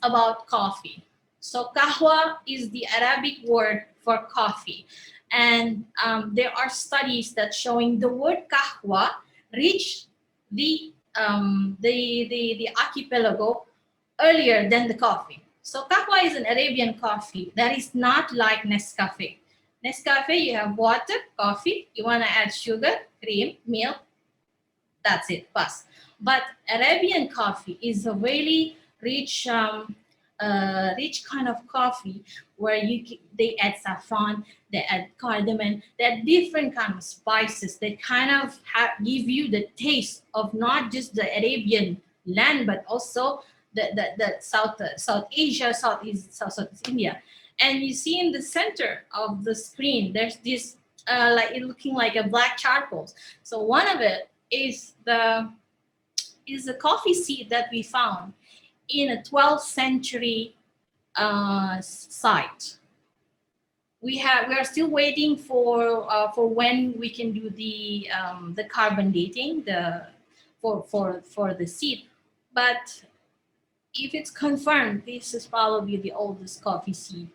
about coffee. So kahwa is the Arabic word for coffee, and there are studies that showing the word kahwa reached the archipelago earlier than the coffee. So kahwa is an Arabian coffee that is not like Nescafe. Nescafe, you have water, coffee, you want to add sugar, cream, milk, that's it, pass. But Arabian coffee is a really rich kind of coffee where they add saffron, they add cardamom, they add different kind of spices that kind of give you the taste of not just the Arabian land, but also the South Asia, Southeast India. And you see in the center of the screen, there's this like it looking like a black charcoal. So one of it is the coffee seed that we found in a 12th century site. We are still waiting for when we can do the carbon dating for the seed. But if it's confirmed, this is probably the oldest coffee seed,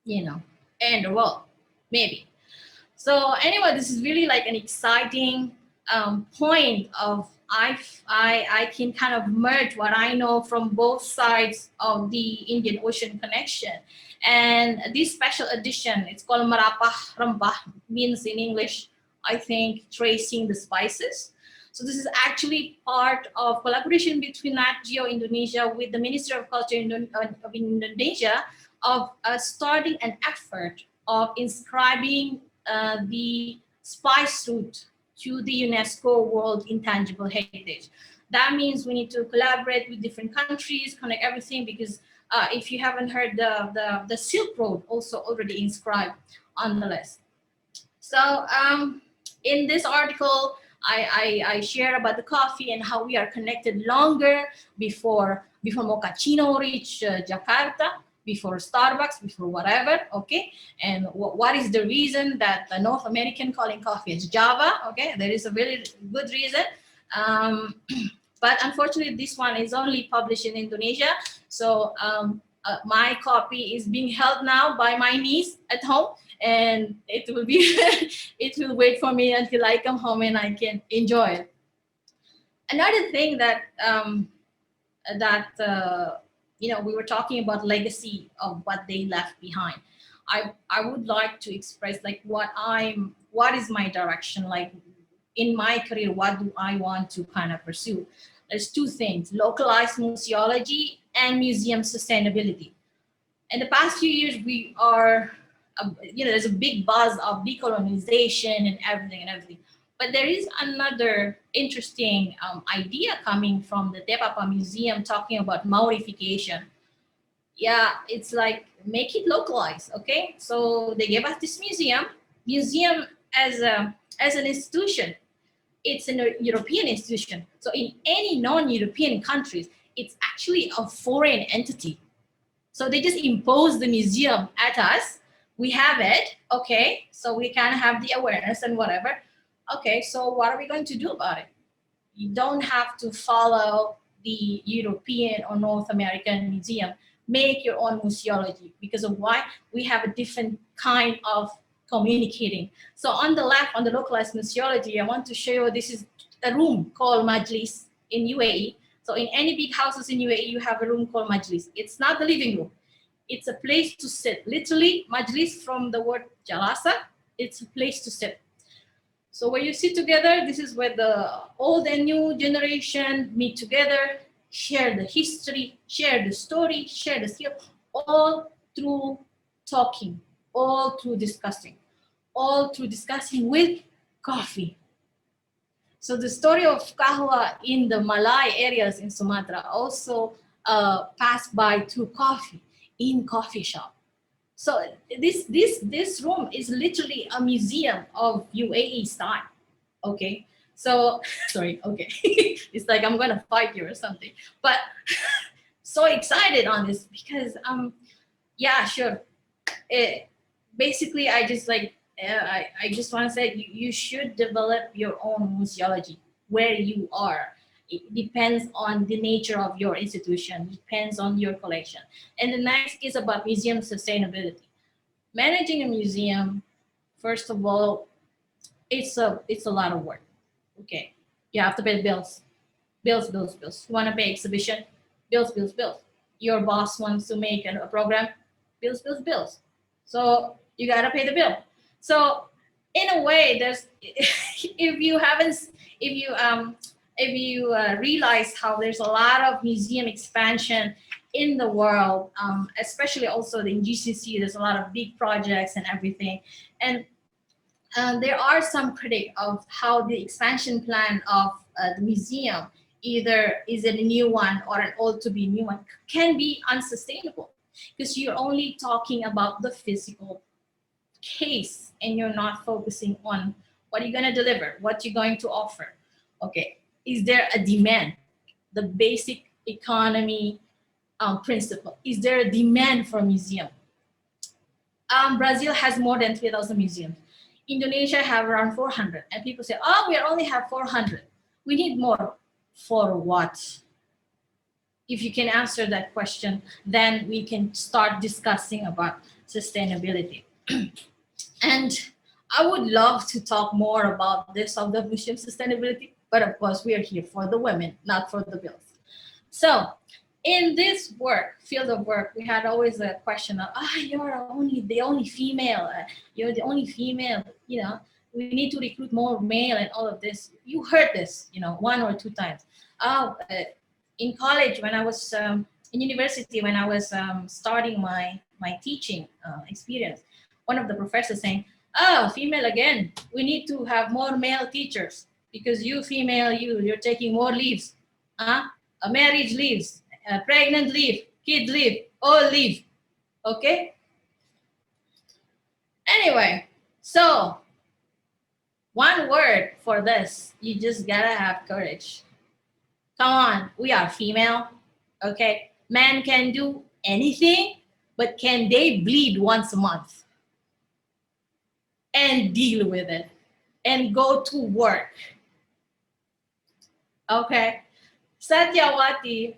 you know, in the world, maybe. So anyway, this is really like an exciting point of I can kind of merge what I know from both sides of the Indian Ocean connection. And this special edition, it's called Marapah Rempah, means in English, I think, tracing the spices. So this is actually part of collaboration between Nat Geo Indonesia with the Ministry of Culture of Indonesia of starting an effort of inscribing the spice route to the UNESCO World Intangible Heritage. That means we need to collaborate with different countries, connect everything, because if you haven't heard, the Silk Road also already inscribed on the list. So in this article, I share about the coffee and how we are connected longer before Mochaccino reached Jakarta, before Starbucks, before whatever, okay? And what is the reason that the North American calling coffee is Java, okay? There is a very good reason. But unfortunately, this one is only published in Indonesia. So my copy is being held now by my niece at home, and it will be, it will wait for me until I come home and I can enjoy it. Another thing that, you know, we were talking about legacy of what they left behind. I would like to express like what is my direction, like in my career, what do I want to kind of pursue? There's two things: localized museology and museum sustainability. In the past few years, we are, you know, there's a big buzz of decolonization and everything. But there is another interesting idea coming from the Te-Papa Museum talking about Maorification. Yeah, it's like make it localized, okay? So they gave us this museum as an institution. It's a European institution. So in any non-European countries, it's actually a foreign entity. So they just impose the museum at us. We have it, okay? So we can have the awareness and whatever. Okay, so what are we going to do about it? You don't have to follow the European or North American museum. Make your own museology, because of why? We have a different kind of communicating. So on the left, on the localized museology, I want to show you this is a room called Majlis in UAE. So in any big houses in UAE, you have a room called Majlis. It's not the living room. It's a place to sit. Literally, Majlis from the word Jalasa, it's a place to sit. So where you sit together, this is where the old and new generation meet together, share the history, share the story, share the skill, all through talking, all through discussing with coffee. So the story of kahwa in the Malay areas in Sumatra also passed by through coffee in coffee shop. So this room is literally a museum of UAE style. Okay, so sorry. Okay, it's like I'm gonna fight you or something. But so excited on this because yeah, sure. Basically, I just like I just want to say you should develop your own museology where you are. It depends on the nature of your institution, depends on your collection. And the next is about museum sustainability. Managing a museum, first of all, it's a lot of work. Okay, you have to pay bills. You want to pay exhibition, bills. Your boss wants to make a program, bills. So you gotta pay the bill. So in a way, there's if you realize how there's a lot of museum expansion in the world, especially also the in GCC, there's a lot of big projects and everything. And there are some critics of how the expansion plan of the museum, either is it a new one or an old to be new one, can be unsustainable because you're only talking about the physical case and you're not focusing on what you're going to deliver, what you're going to offer. Okay, is there a demand? The basic economy principle. Is there a demand for a museum? Brazil has more than 3,000 museums. Indonesia have around 400. And people say, oh, we only have 400. We need more. For what? If you can answer that question, then we can start discussing about sustainability. And I would love to talk more about this of the museum sustainability, but of course we are here for the women, not for the bills. So in this field of work, we had always a question of, you're the only female, you're the only female, we need to recruit more male and all of this. You heard this, 1 or 2 times. In college, when I was in university, when I was starting my teaching experience, one of the professors saying, oh, female again, we need to have more male teachers because you female, you're taking more leaves, a marriage leaves, pregnant leave, kid leave, all leave, okay? Anyway, so one word for this, you just gotta have courage. Come on, we are female, okay? Men can do anything, but can they bleed once a month and deal with it and go to work? Okay, Satyawati,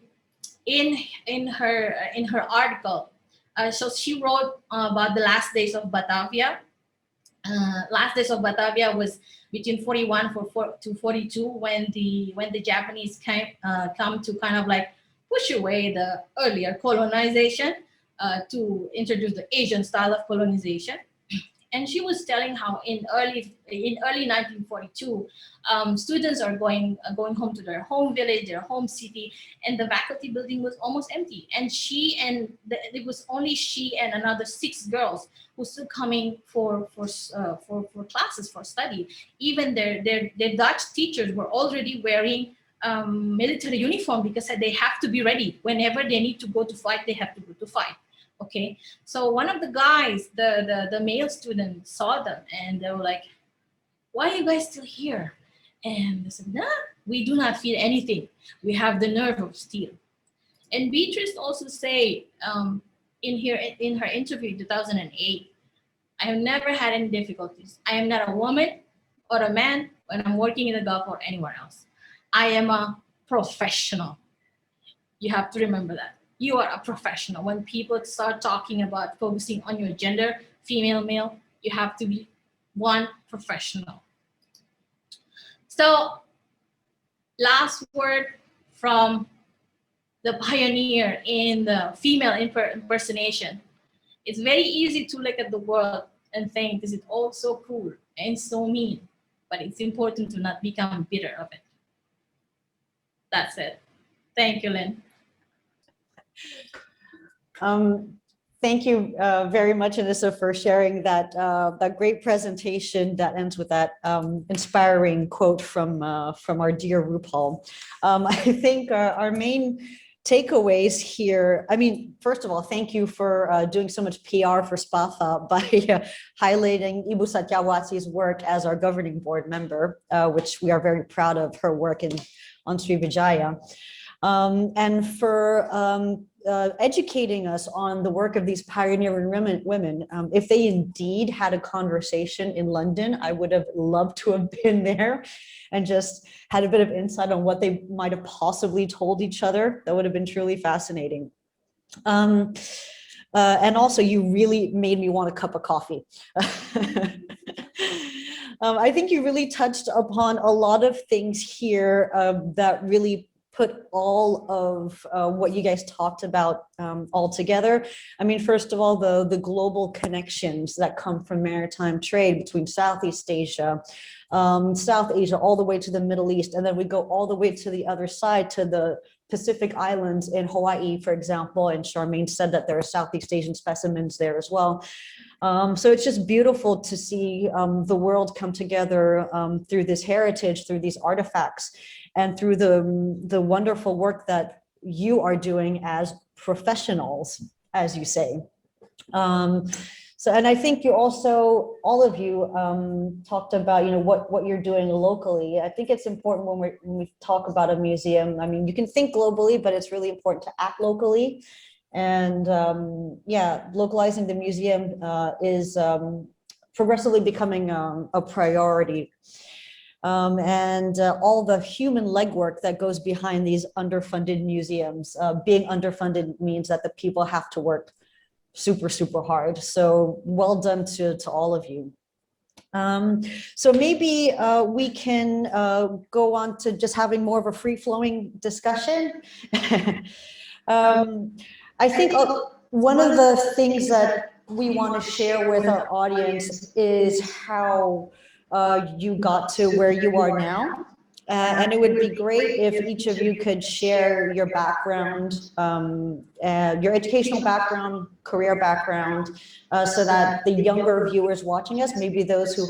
in her article, so she wrote about the last days of Batavia. Last days of Batavia was between 41 to 42 when the Japanese come to kind of like push away the earlier colonization to introduce the Asian style of colonization. And she was telling how in early 1942, students are going home to their home village, their home city, and the faculty building was almost empty. And it was only she and another 6 girls who still coming for classes for study. Even their Dutch teachers were already wearing military uniform because they have to be ready whenever they need to go to fight. They have to go to fight. Okay, so one of the guys, the male student, saw them and they were like, why are you guys still here? And they said, nah, we do not feel anything. We have the nerve of steel. And Beatrice also said in her interview in 2008, I have never had any difficulties. I am not a woman or a man when I'm working in the Gulf or anywhere else. I am a professional. You have to remember that. You are a professional. When people start talking about focusing on your gender, female, male, You have to be one professional. So last word from the pioneer in the female impersonation. It's very easy to look at the world and think this is all so cool and so mean, but it's important to not become bitter of it. That's it. Thank you, Linh. Thank you very much, Annissa, for sharing that that great presentation that ends with that inspiring quote from our dear RuPaul. I think our main takeaways here, I mean, first of all, thank you for doing so much PR for SPAFA by highlighting Ibu Satyawati's work as our governing board member, which we are very proud of her work on Srivijaya. And for educating us on the work of these pioneering women. If they indeed had a conversation in London, I would have loved to have been there and just had a bit of insight on what they might have possibly told each other. That would have been truly fascinating. And also, you really made me want a cup of coffee. I think you really touched upon a lot of things here that really put all of what you guys talked about all together. I mean, first of all, the global connections that come from maritime trade between Southeast Asia, South Asia, all the way to the Middle East, and then we go all the way to the other side to the Pacific Islands in Hawaii, for example, and Charmaine said that there are Southeast Asian specimens there as well. So it's just beautiful to see the world come together through this heritage, through these artifacts, and through the wonderful work that you are doing as professionals, as you say. So, and I think you also, all of you talked about, you know, what you're doing locally. I think it's important when we talk about a museum. I mean, you can think globally, but it's really important to act locally. And yeah, localizing the museum is progressively becoming a priority. And all the human legwork that goes behind these underfunded museums. Being underfunded means that the people have to work super, super hard. So well done to all of you. So maybe we can go on to just having more of a free-flowing discussion. I think one of the things that we want to share with our audience is how you got to where you are now. And it would be great if each of you could share your background, your educational background, career background, so that the younger viewers watching us, maybe those who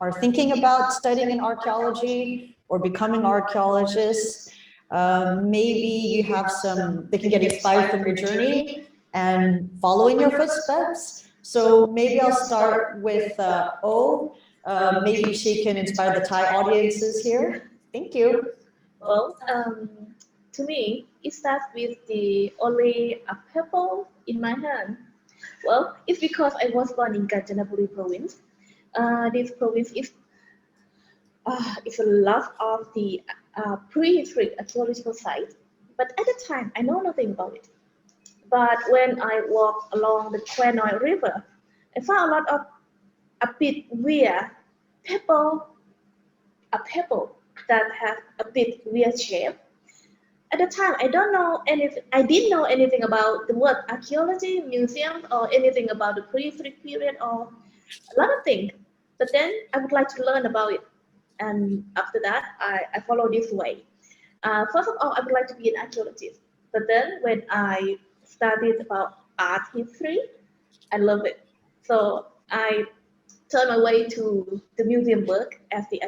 are thinking about studying in archaeology or becoming archaeologists, maybe you have they can get inspired from your journey and follow in your footsteps. So maybe I'll start with O. Maybe she can inspire the Thai audiences here. Thank you. Well, to me, it starts with the only a pebble in my hand. Well, it's because I was born in Kanchanaburi province. This province is it's a lot of the prehistoric archaeological sites, but at the time I know nothing about it. But when I walked along the Quenoy River, I found a lot of a bit weird pebble that have a bit weird shape. At the time, I don't know anything. I didn't know anything about the word archaeology, museum, or anything about the prehistoric period, or a lot of things. But then I would like to learn about it, and after that, I follow this way. First of all, I would like to be an archaeologist. But then when I studied about art history, I love it. So I turned my way to the museum work as the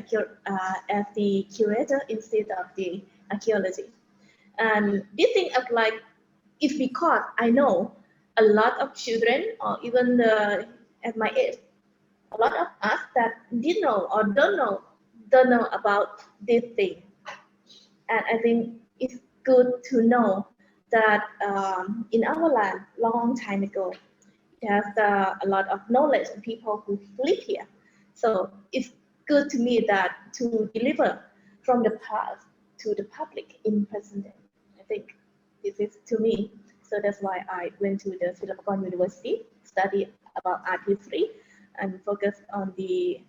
curator instead of the archaeology. And this thing of like, it's because I know a lot of children, or even at my age, a lot of us that didn't know or don't know about this thing. And I think it's good to know that in our land, long time ago, there's a lot of knowledge and people who live here. So it's good to me that to deliver from the past to the public in present day. I think this is to me. So that's why I went to the Suppawan University, study about art history. and focus on the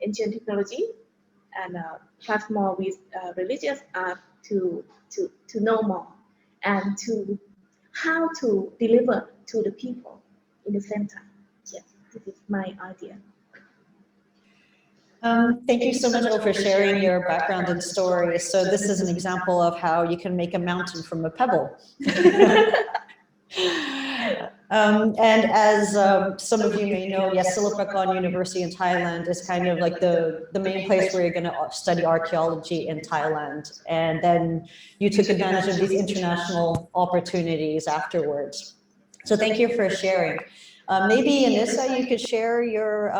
ancient technology and perhaps more with religious art to know more and to how to deliver to the people in the same time. Yes, this is my idea. Thank you so much for sharing your background and story. So this is an example of how you can make a mountain from a pebble. And as some of you may know, yes, Suppawan University in Thailand is kind of like the main place where you're going to study archaeology in Thailand. And then you took advantage of these international opportunities afterwards. So thank you for sharing. Maybe Annissa, you could share your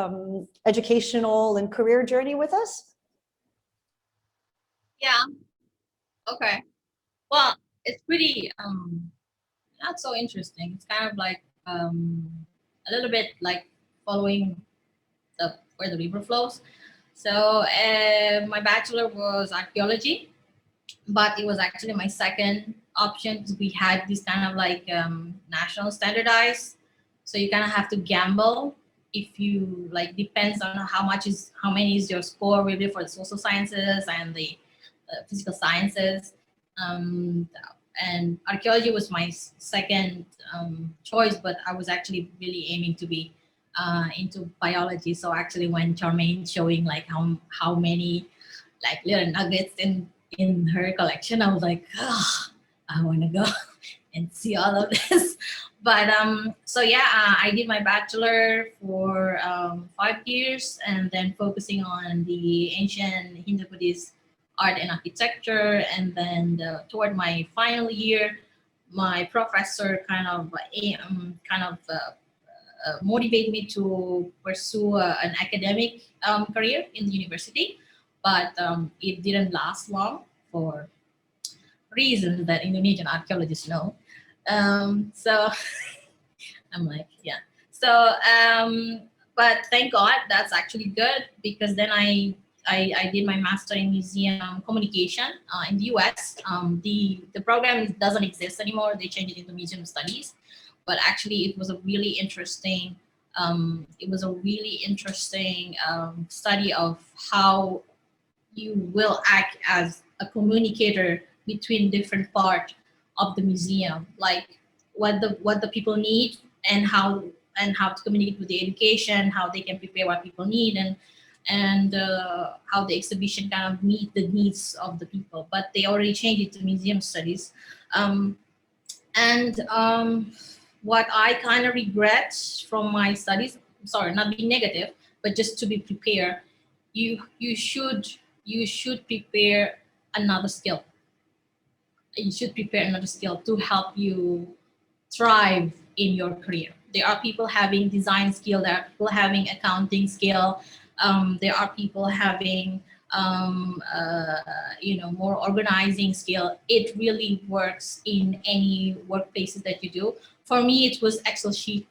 educational and career journey with us? Yeah, okay. Well, it's pretty not so interesting. It's kind of like a little bit like following where the river flows. So my bachelor was archaeology, but it was actually my second option. We had this kind of like national standardized. So you kind of have to gamble if you like, depends on how many is your score really for the social sciences and the physical sciences. And archaeology was my second choice, but I was actually really aiming to be into biology. So actually when Charmaine showing like how many like little nuggets in her collection, I was like, oh, I want to go and see all of this. But so yeah, I did my bachelor for 5 years and then focusing on the ancient Hindu-Buddhist art and architecture. And then toward my final year, my professor kind of motivated me to pursue an academic career in the university. But it didn't last long for reasons that Indonesian archaeologists know. So I'm like, yeah. So, but thank God that's actually good, because then I did my master in museum communication in the US. The program doesn't exist anymore. They changed it into museum studies, but actually it was a really interesting study of how you will act as a communicator between different parts of the museum, like what the people need and how to communicate with the education, how they can prepare what people need, and how the exhibition kind of meet the needs of the people. But they already changed it to museum studies. What I kind of regret from my studies, sorry, not being negative, but just to be prepared, you should prepare another skill. You should prepare another skill to help you thrive in your career. There are people having design skill, there are people having accounting skill, there are people having more organizing skill. It really works in any workplaces that you do. For me, it was Excel sheet.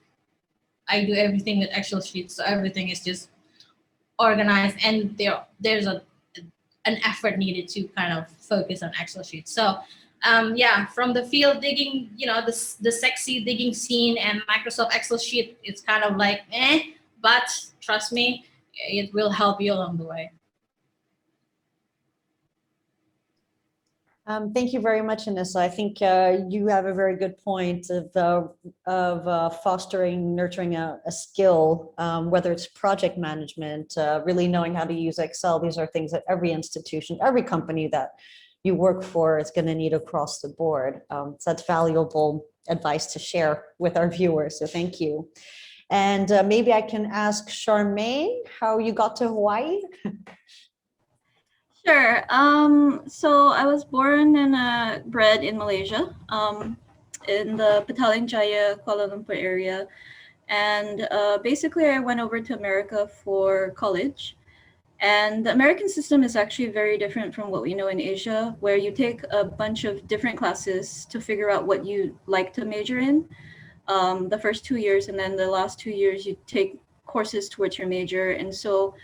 I do everything with Excel sheets, so everything is just organized, and there's an effort needed to kind of focus on Excel sheets. So yeah, from the field digging, the sexy digging scene and Microsoft Excel sheet, it's kind of like but trust me, it will help you along the way. Thank you very much, Annissa. I think you have a very good point of fostering, nurturing a skill, whether it's project management, really knowing how to use Excel. These are things that every institution, every company that you work for is going to need across the board. So that's valuable advice to share with our viewers. So thank you. And maybe I can ask Charmaine how you got to Hawaii. Sure. So I was born and bred in Malaysia, in the Petaling Jaya, Kuala Lumpur area. And basically I went over to America for college. And the American system is actually very different from what we know in Asia, where you take a bunch of different classes to figure out what you like to major in. The first 2 years, and then the last 2 years, you take courses towards your major. And so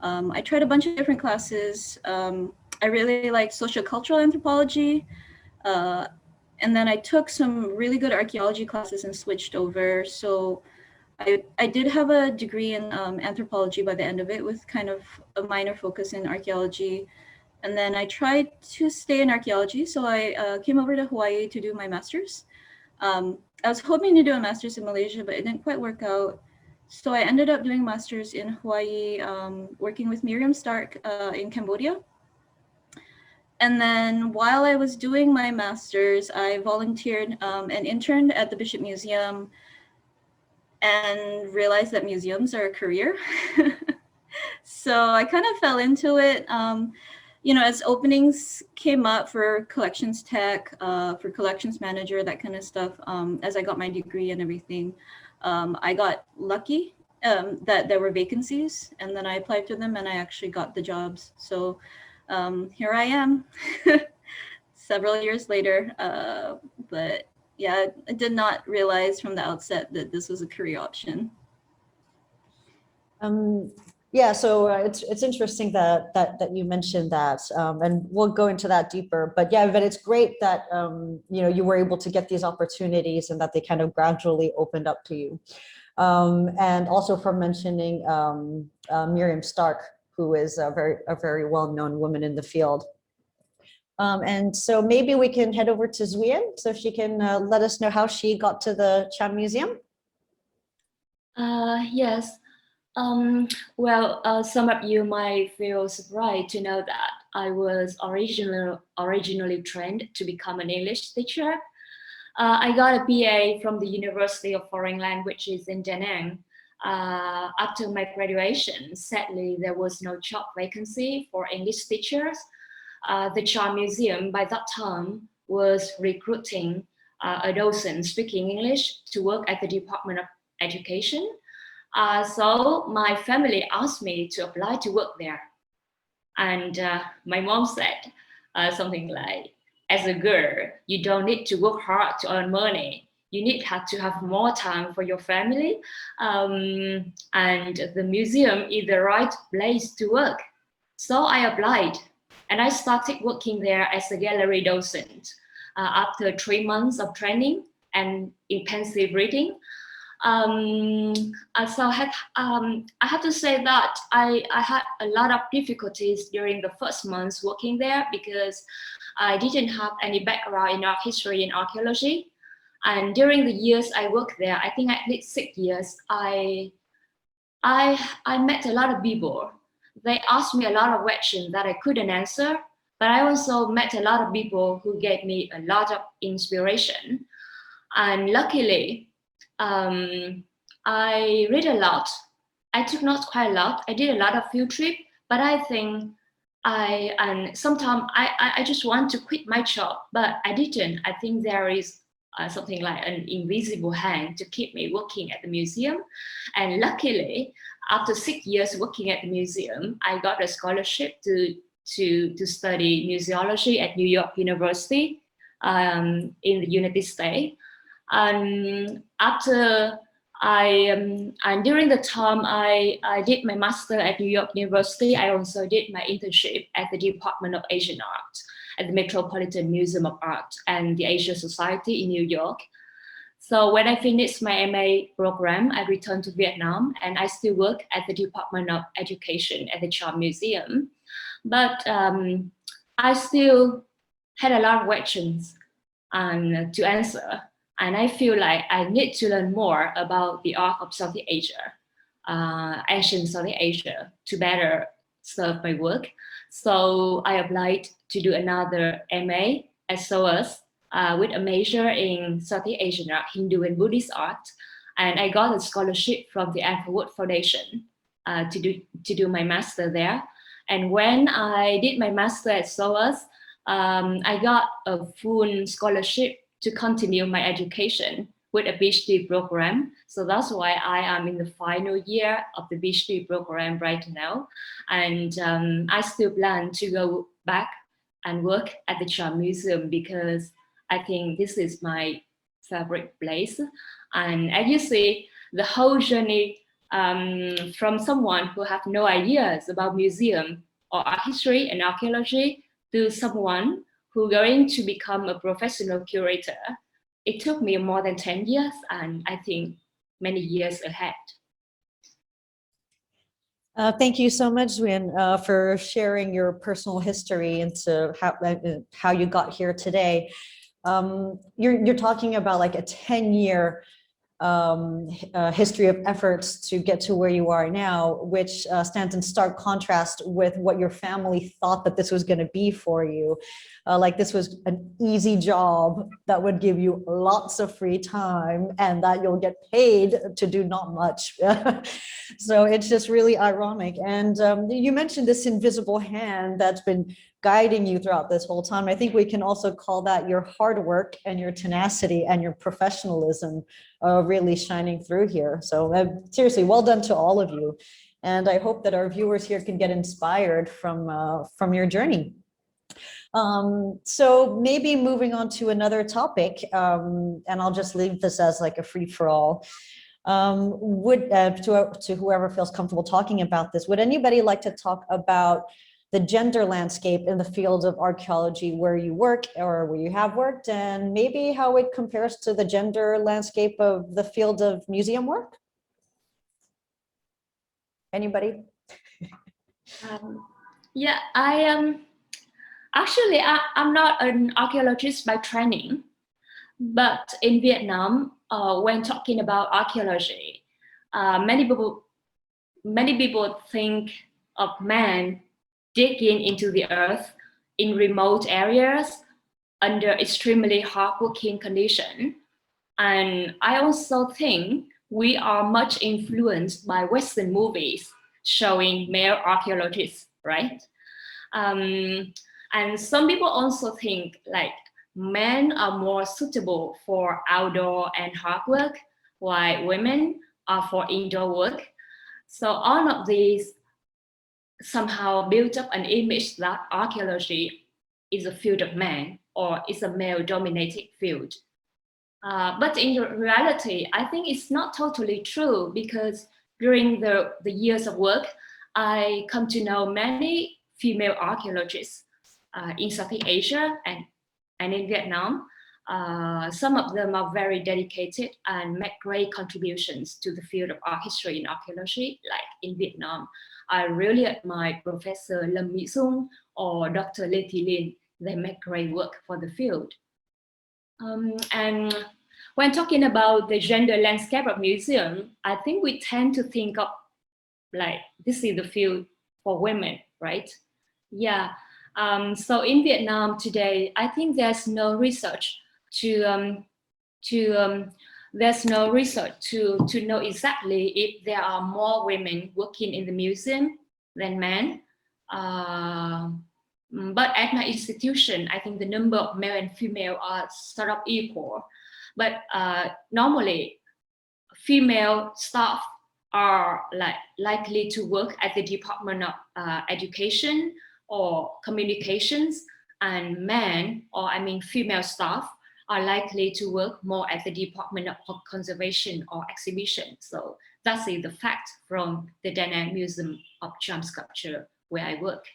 I tried a bunch of different classes. I really liked sociocultural anthropology. And then I took some really good archaeology classes and switched over. So I did have a degree in anthropology by the end of it, with kind of a minor focus in archaeology. And then I tried to stay in archaeology, so I came over to Hawaii to do my master's. I was hoping to do a master's in Malaysia, but it didn't quite work out. So I ended up doing a master's in Hawaii, working with Miriam Stark in Cambodia. And then while I was doing my master's, I volunteered and interned at the Bishop Museum, and realized that museums are a career. So I kind of fell into it. You know, as openings came up for collections tech, for collections manager, that kind of stuff, as I got my degree and everything, I got lucky that there were vacancies, and then I applied for them and I actually got the jobs. So here I am several years later, but yeah, I did not realize from the outset that this was a career option. Yeah, so it's interesting that you mentioned that, and we'll go into that deeper. But yeah, but it's great that you know, you were able to get these opportunities and that they kind of gradually opened up to you. And also for mentioning Miriam Stark, who is a very well-known woman in the field. And so maybe we can head over to Duyen so she can let us know how she got to the Cham Museum. Yes. Well, some of you might feel surprised to know that I was originally trained to become an English teacher. I got a BA from the University of Foreign Languages in Da Nang. After my graduation, sadly, there was no job vacancy for English teachers. The Cham Museum by that time was recruiting a docent speaking English to work at the Department of Education. So my family asked me to apply to work there. And my mom said something like, as a girl, you don't need to work hard to earn money. You need to have more time for your family. And the museum is the right place to work. So I applied and I started working there as a gallery docent. After 3 months of training and intensive reading, so I have to say that I had a lot of difficulties during the first months working there because I didn't have any background in art history and archaeology. And during the years I worked there, I think at least 6 years, I met a lot of people. They asked me a lot of questions that I couldn't answer, but I also met a lot of people who gave me a lot of inspiration. And luckily, I read a lot. I took notes quite a lot. I did a lot of field trip, but I think sometimes I just want to quit my job, but I didn't. I think there is something like an invisible hand to keep me working at the museum. And luckily, after 6 years working at the museum, I got a scholarship to study museology at New York University in the United States. And after and during the time I did my master at New York University, I also did my internship at the Department of Asian Art at the Metropolitan Museum of Art and the Asia Society in New York. So when I finished my MA program, I returned to Vietnam and I still work at the Department of Education at the Cham Museum. But I still had a lot of questions to answer. And I feel like I need to learn more about the art of Southeast Asia, ancient Southeast Asia, to better serve my work. So I applied to do another MA at SOAS with a major in Southeast Asian art, Hindu and Buddhist art. And I got a scholarship from the Anthropology Foundation to do my master there. And when I did my master at SOAS, I got a full scholarship to continue my education with a PhD program. So that's why I am in the final year of the PhD program right now. And I still plan to go back and work at the Cham Museum because I think this is my favorite place. And as you see, the whole journey from someone who have no ideas about museum or art history and archaeology to someone who going to become a professional curator. It took me more than 10 years, and I think many years ahead. Thank you so much, Duyen, for sharing your personal history into how you got here today. You're talking about like a 10-year history of efforts to get to where you are now, which stands in stark contrast with what your family thought that this was going to be for you. Like this was an easy job that would give you lots of free time and that you'll get paid to do not much. So it's just really ironic. And you mentioned this invisible hand that's been guiding you throughout this whole time. I think we can also call that your hard work and your tenacity and your professionalism really shining through here. So seriously, well done to all of you. And I hope that our viewers here can get inspired from your journey. So maybe moving on to another topic, and I'll just leave this as like a free-for-all. To whoever feels comfortable talking about this, would anybody like to talk about the gender landscape in the field of archaeology where you work or where you have worked, and maybe how it compares to the gender landscape of the field of museum work? Anybody? Yeah, I am. Actually, I'm not an archaeologist by training, but in Vietnam, when talking about archaeology, many people think of men digging into the earth in remote areas under extremely hardworking conditions. And I also think we are much influenced by Western movies showing male archaeologists, right? And some people also think like men are more suitable for outdoor and hard work, while women are for indoor work. So all of these somehow built up an image that archaeology is a field of men or is a male-dominated field. But in reality, I think it's not totally true, because during the years of work, I come to know many female archaeologists in Southeast Asia and in Vietnam. Some of them are very dedicated and make great contributions to the field of art history and archaeology. Like in Vietnam, I really admire Professor Lâm Mỹ Dung or Dr. Lê Thị Linh. They make great work for the field. And when talking about the gender landscape of museum, I think we tend to think of like this is the field for women, right? Yeah. So in Vietnam today, I think there's no research to know exactly if there are more women working in the museum than men. But at my institution, I think the number of male and female are sort of equal. But normally, female staff are likely to work at the Department of Education or Communications, and men, or I mean female staff, are likely to work more at the Department of Conservation or Exhibition. So that's the fact from the Dynamic Museum of Cham Sculpture where I work.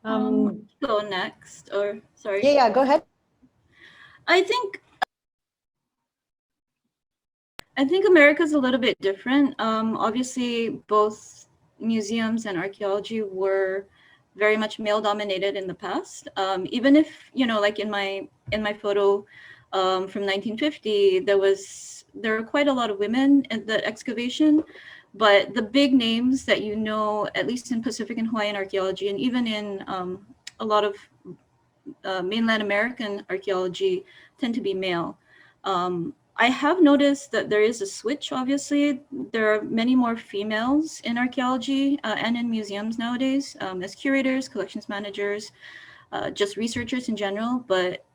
Go next, or sorry. Yeah, go ahead. I think America's a little bit different. Obviously, both museums and archaeology were very much male dominated in the past. Even if, you know, like in my photo from 1950, there were quite a lot of women at the excavation, but the big names that you know, at least in Pacific and Hawaiian archaeology, and even in a lot of mainland American archaeology, tend to be male. I have noticed that there is a switch, obviously. There are many more females in archaeology and in museums nowadays, as curators, collections managers, just researchers in general. But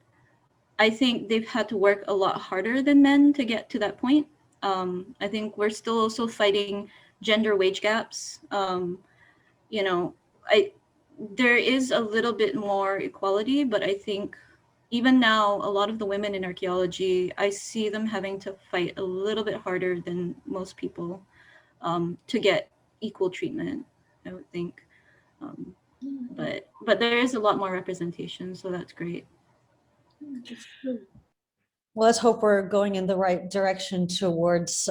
I think they've had to work a lot harder than men to get to that point. I think we're still also fighting gender wage gaps. You know, there is a little bit more equality, but I think even now, a lot of the women in archaeology, I see them having to fight a little bit harder than most people to get equal treatment, I would think. But there is a lot more representation, so that's great. That's true. Well, let's hope we're going in the right direction towards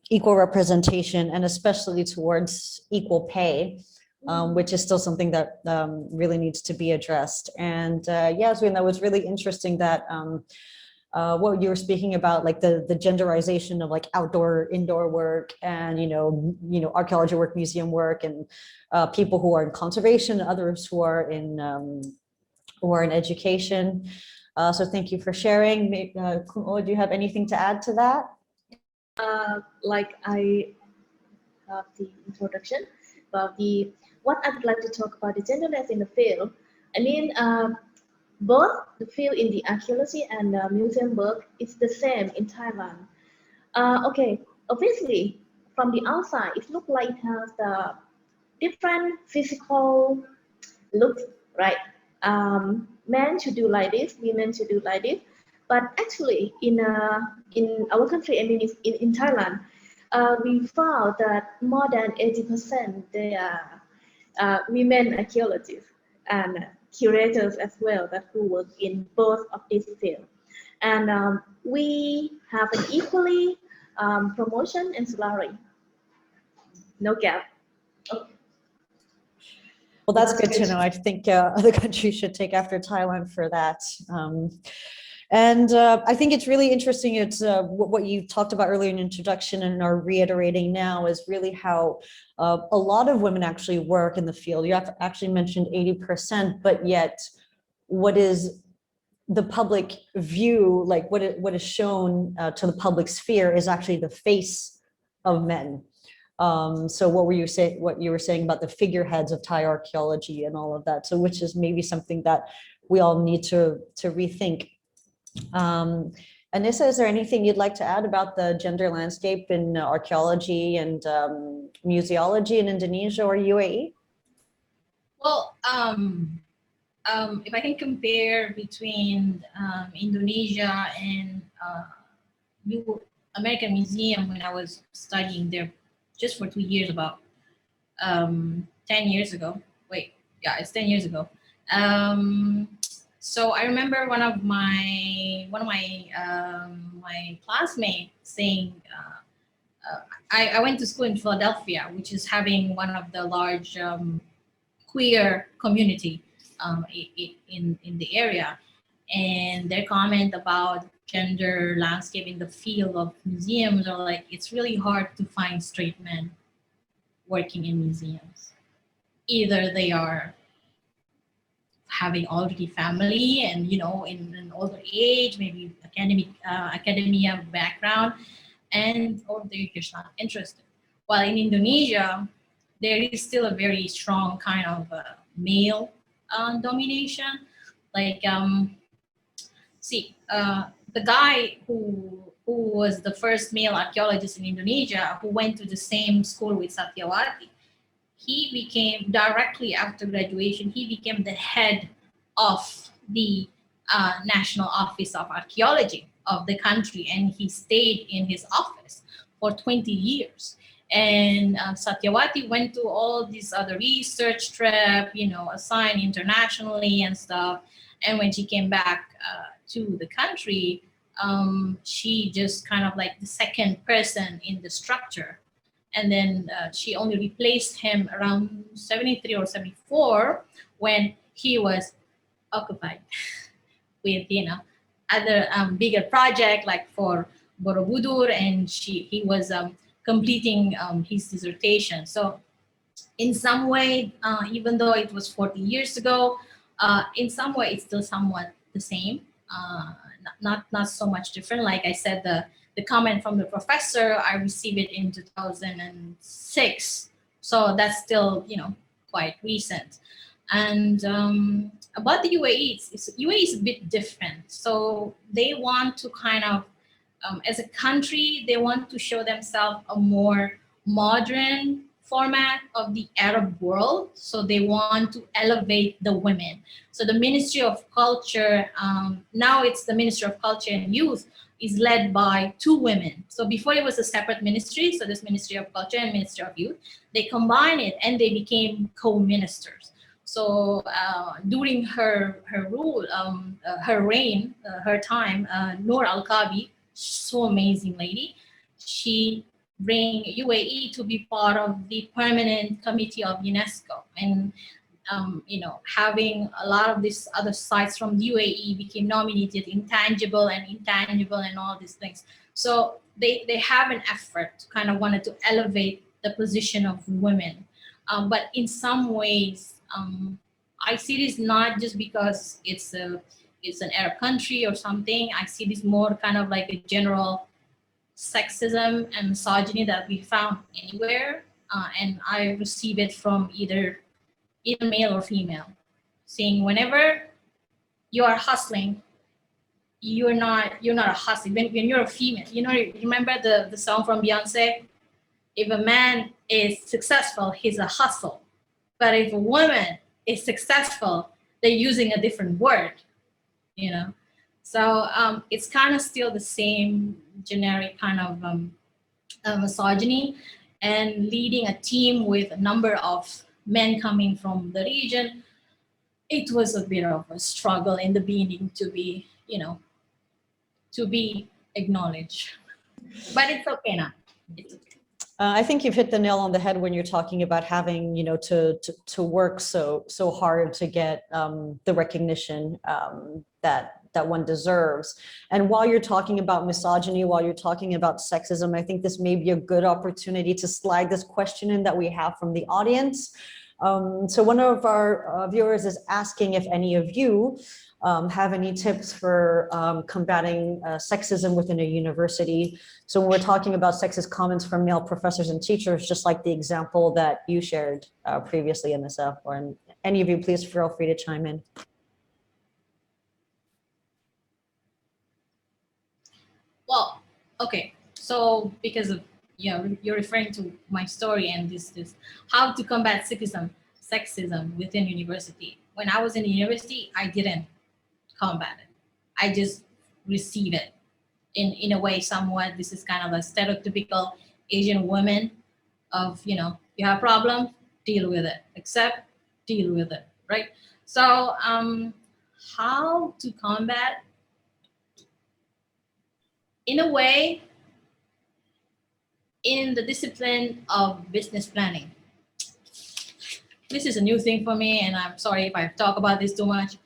equal representation and especially towards equal pay, which is still something that really needs to be addressed. And Yasmin, that was really interesting that what you were speaking about, like the genderization of like outdoor, indoor work and, archaeology work, museum work, and people who are in conservation, others who are in education. So thank you for sharing. Do you have anything to add to that? Like I have the introduction about what I would like to talk about the gender in the field. I mean, both the field in the archaeology and museum work is the same in Thailand. Okay, obviously from the outside, it looks like it has the different physical looks, right? Men should do like this, women should do like this. But actually, in our country, I mean, in Thailand, we found that more than 80% they are women archaeologists and curators as well that who work in both of these fields. And we have an equally promotion and salary. No gap. Okay. Well, that's good to know. I think other countries should take after Thailand for that. And I think it's really interesting. It's what you talked about earlier in introduction and are reiterating now is really how a lot of women actually work in the field. You have actually mentioned 80%, but yet what is the public view, like what is shown to the public sphere is actually the face of men. So what you were saying about the figureheads of Thai archaeology and all of that. So which is maybe something that we all need to rethink. Annissa, is there anything you'd like to add about the gender landscape in archaeology and museology in Indonesia or UAE? Well, if I can compare between Indonesia and American Museum when I was studying there just for 2 years, about 10 years ago. Wait, yeah, it's 10 years ago. So I remember one of my my classmates saying, I went to school in Philadelphia, which is having one of the large queer community in the area, and their comment about gender landscape in the field of museums are like, it's really hard to find straight men working in museums. Either they are having already family and in an older age, maybe academia background, or they're just not interested. While in Indonesia, there is still a very strong kind of male domination. Like the guy who was the first male archaeologist in Indonesia, who went to the same school with Satyawati, he became, directly after graduation, he became the head of the National Office of Archaeology of the country, and he stayed in his office for 20 years. And Satyawati went to all these other research trips, assigned internationally and stuff. And when she came back to the country, she just kind of like the second person in the structure. And then she only replaced him around 73 or 74 when he was occupied with, other bigger project like for Borobudur, and he was completing his dissertation. So in some way, even though it was 40 years ago, in some way it's still somewhat the same, not so much different. Like I said, the comment from the professor, I received it in 2006. So that's still, quite recent. And about the UAE, UAE is a bit different. So they want to kind of, as a country, they want to show themselves a more modern format of the Arab world. So they want to elevate the women. So the Ministry of Culture, now it's the Ministry of Culture and Youth, is led by 2 women. So before it was a separate ministry, so this Ministry of Culture and Ministry of Youth, they combined it and they became co-ministers. During her rule, her reign, her time, Noor Al-Kabi, so amazing lady, she bring UAE to be part of the permanent committee of UNESCO, and having a lot of these other sites from the UAE became nominated intangible and all these things. So they have an effort to kind of wanted to elevate the position of women. But in some ways, I see this not just because it's an Arab country or something. I see this more kind of like a general sexism and misogyny that we found anywhere. And I receive it from either male or female, saying whenever you are hustling, you're not a hustler. When you're a female, you remember the song from Beyonce? If a man is successful, he's a hustle. But if a woman is successful, they're using a different word, So it's kind of still the same generic kind of misogyny, and leading a team with a number of men coming from the region. It was a bit of a struggle in the beginning to be, to be acknowledged, but it's okay now. It's okay. I think you've hit the nail on the head when you're talking about having, to work so hard to get the recognition that one deserves. And while you're talking about misogyny, while you're talking about sexism, I think this may be a good opportunity to slide this question in that we have from the audience. So one of our viewers is asking if any of you have any tips for combating sexism within a university. So when we're talking about sexist comments from male professors and teachers, just like the example that you shared previously, Annissa, or any of you, please feel free to chime in. Well, okay. So because of, you're referring to my story and this how to combat sexism within university. When I was in the university, I didn't combat it. I just receive it in a way somewhat. This is kind of a stereotypical Asian woman of, you have a problem, deal with it, accept, deal with it, right? So how to combat? In a way, in the discipline of business planning. This is a new thing for me, and I'm sorry if I talk about this too much.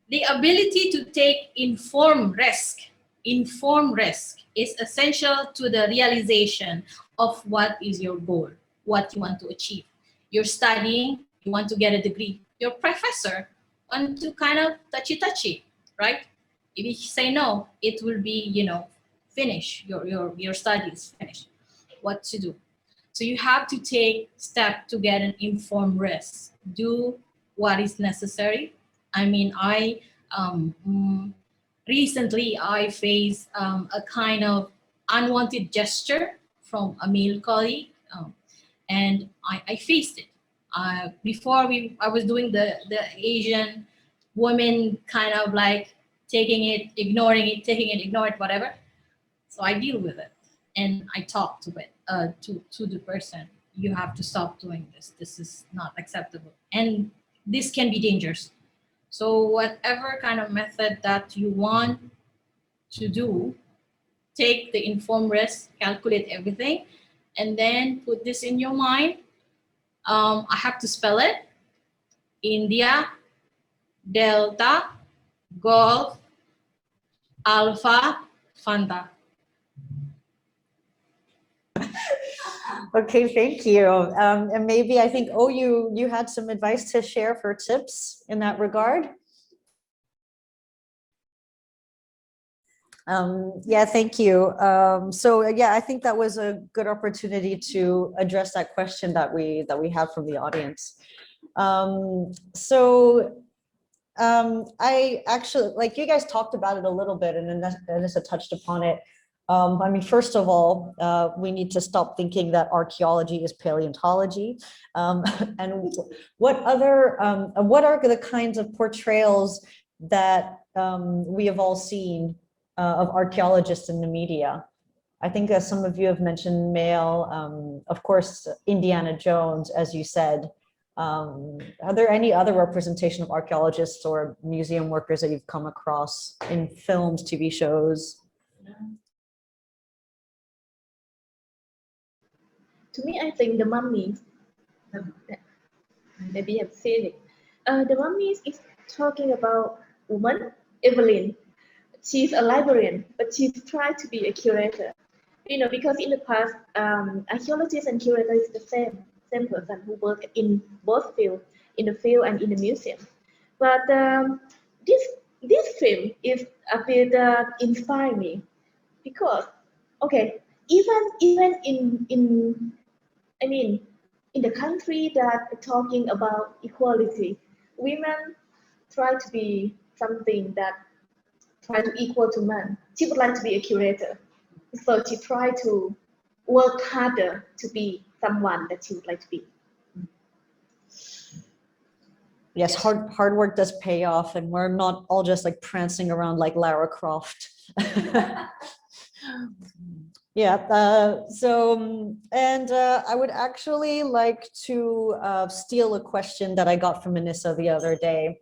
The ability to take informed risk is essential to the realization of what is your goal, what you want to achieve. You're studying, you want to get a degree. Your professor wants to kind of touchy, right? If you say no, it will be, finish, your studies, finish. What to do? So you have to take steps to get an informed risk. Do what is necessary. I mean, recently I faced a kind of unwanted gesture from a male colleague, and I faced it. Before I was doing the Asian woman kind of like taking it, ignoring it, taking it, ignore it, whatever. So I deal with it, and I talk to it, to the person. You have to stop doing this. This is not acceptable, and this can be dangerous. So whatever kind of method that you want to do, take the informed risk, calculate everything, and then put this in your mind. I have to spell it. India, Delta, Golf, Alpha, Fanta. Okay, thank you. And maybe I think, you had some advice to share for tips in that regard. Yeah, thank you. I think that was a good opportunity to address that question that we have from the audience. I actually, like, you guys talked about it a little bit, and Annissa touched upon it. I mean, first of all, we need to stop thinking that archaeology is paleontology. And what are the kinds of portrayals that we have all seen of archaeologists in the media? I think some of you have mentioned male, of course, Indiana Jones, as you said. Are there any other representation of archaeologists or museum workers that you've come across in films, TV shows? To me, I think the mummies, maybe you have seen it. The mummies is talking about woman, Evelyn. She's a librarian, but she's trying to be a curator. You know, because in the past, archaeologists and curators is the same person who work in both fields, in the field and in the museum. But this film is a bit inspired me because, okay, even in I mean, in the country that talking about equality, women try to be something that try to equal to men. She would like to be a curator, so she tried to work harder to be someone that she would like to be. Yes, hard work does pay off, and we're not all just like prancing around like Lara Croft. Yeah, I would actually like to steal a question that I got from Annissa the other day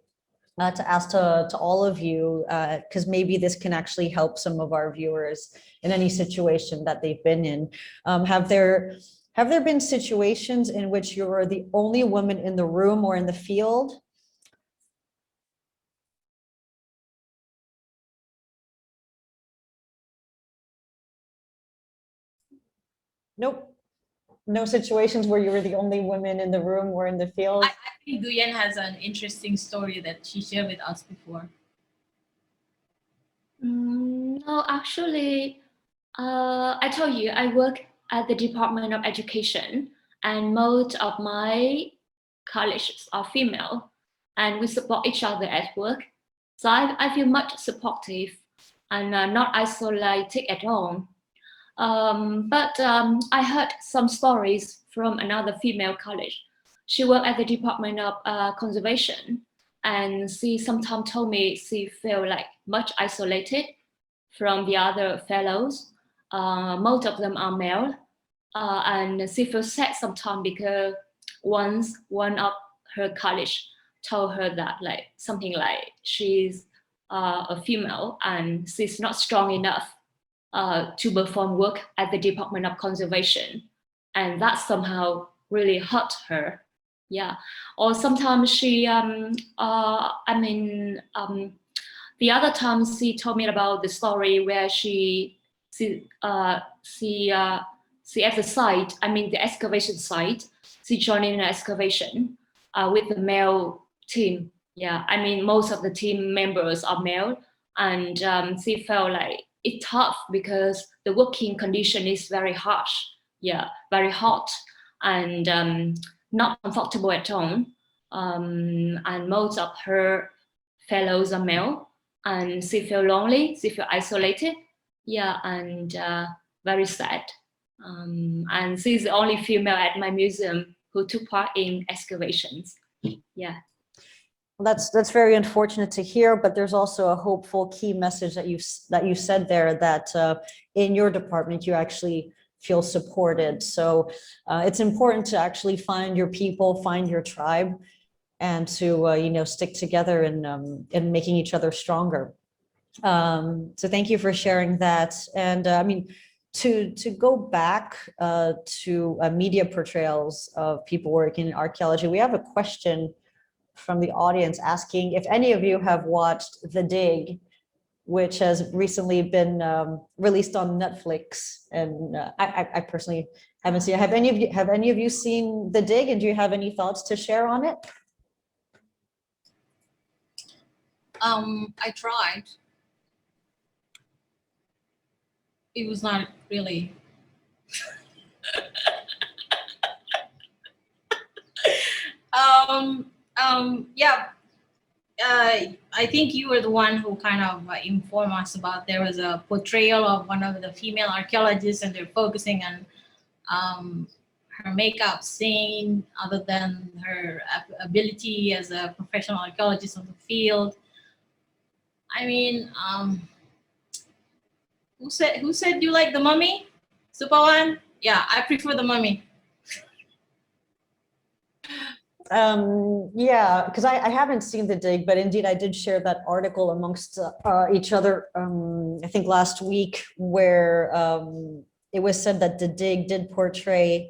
to ask to all of you, because maybe this can actually help some of our viewers in any situation that they've been in. Have there been situations in which you were the only woman in the room or in the field? Nope. No situations where you were the only woman in the room or in the field? I think Duyen has an interesting story that she shared with us before. No, actually, I told you I work at the Department of Education, and most of my colleagues are female, and we support each other at work. So I feel much supportive and not isolated at all. But I heard some stories from another female colleague. She worked at the Department of Conservation, and she sometimes told me she felt like much isolated from the other fellows. Most of them are male, and she feels sad sometimes because once one of her colleagues told her that like something like she's a female and she's not strong enough to perform work at the Department of Conservation, and that somehow really hurt her. Yeah, or sometimes she, the other time she told me about the story where she at the site, the excavation site, she joined in an excavation with the male team. Yeah, most of the team members are male, and she felt like it's tough because the working condition is very harsh. Yeah, very hot and not comfortable at all. And most of her fellows are male, and she feel lonely, she feel isolated. Yeah, and very sad. And she's the only female at my museum who took part in excavations. Yeah. That's very unfortunate to hear, but there's also a hopeful key message that you said there, that in your department you actually feel supported. So it's important to actually find your people, find your tribe, and to stick together in making each other stronger. So thank you for sharing that. And to go back to media portrayals of people working in archaeology, we have a question from the audience asking if any of you have watched The Dig, which has recently been released on Netflix. And I personally haven't seen it. Have any of you seen The Dig, and do you have any thoughts to share on it? I tried. It was not really. Yeah. I think you were the one who kind of informed us about there was a portrayal of one of the female archaeologists, and they're focusing on her makeup scene other than her ability as a professional archaeologist on the field. Who said you like The Mummy? Suppawan? Yeah, I prefer The Mummy. Yeah, because I haven't seen the dig, but indeed I did share that article amongst each other, I think last week, where it was said that the dig did portray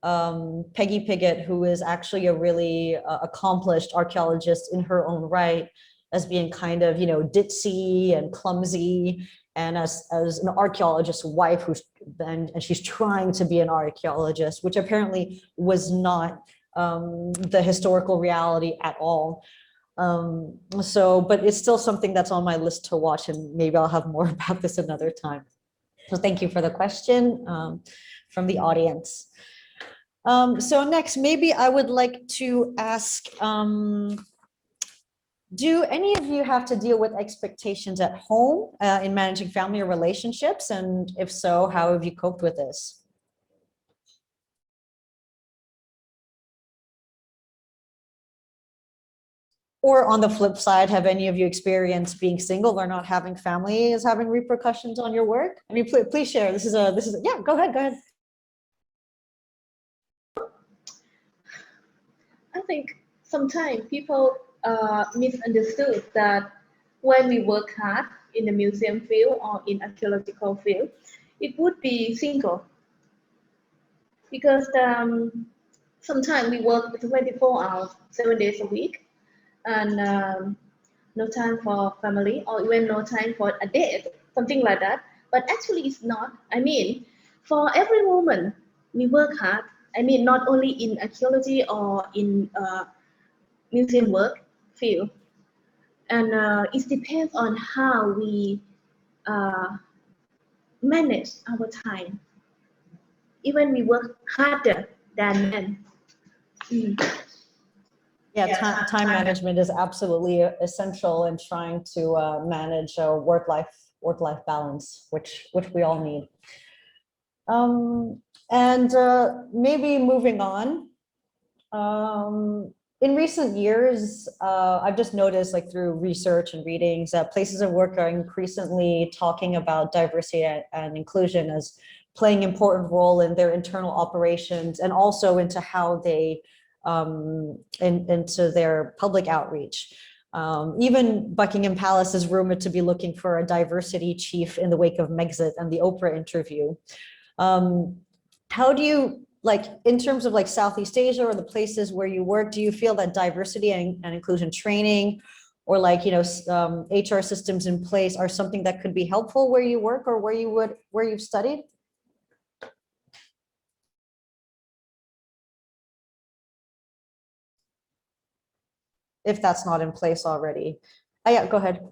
Peggy Piggott, who is actually a really accomplished archaeologist in her own right, as being kind of, ditzy and clumsy, and as an archaeologist's wife who's and she's trying to be an archaeologist, which apparently was not the historical reality at all. But it's still something that's on my list to watch, and maybe I'll have more about this another time. So thank you for the question from the audience. So next, maybe I would like to ask, do any of you have to deal with expectations at home in managing family or relationships? And if so, how have you coped with this? Or on the flip side, have any of you experienced being single or not having family as having repercussions on your work? I mean, please share. This is yeah, go ahead. I think sometimes people misunderstood that when we work hard in the museum field or in archaeological field, it would be single. Because sometimes we work 24 hours, 7 days a week, and no time for family, or even no time for a date, something like that. But actually it's not. I mean, for every woman, we work hard. I mean, not only in archaeology or in museum work field. And it depends on how we manage our time. Even we work harder than men. Yeah, time management is absolutely essential in trying to manage a work-life balance, which we all need. And maybe moving on. In recent years, I've just noticed, like through research and readings, that places of work are increasingly talking about diversity and inclusion as playing an important role in their internal operations, and also into how they into their public outreach. Even Buckingham Palace is rumored to be looking for a diversity chief in the wake of Megxit and the Oprah interview. How do you, like, in terms of like Southeast Asia or the places where you work, do you feel that diversity and inclusion training, or like, HR systems in place are something that could be helpful where you work or where you've studied? If that's not in place already. Yeah, go ahead.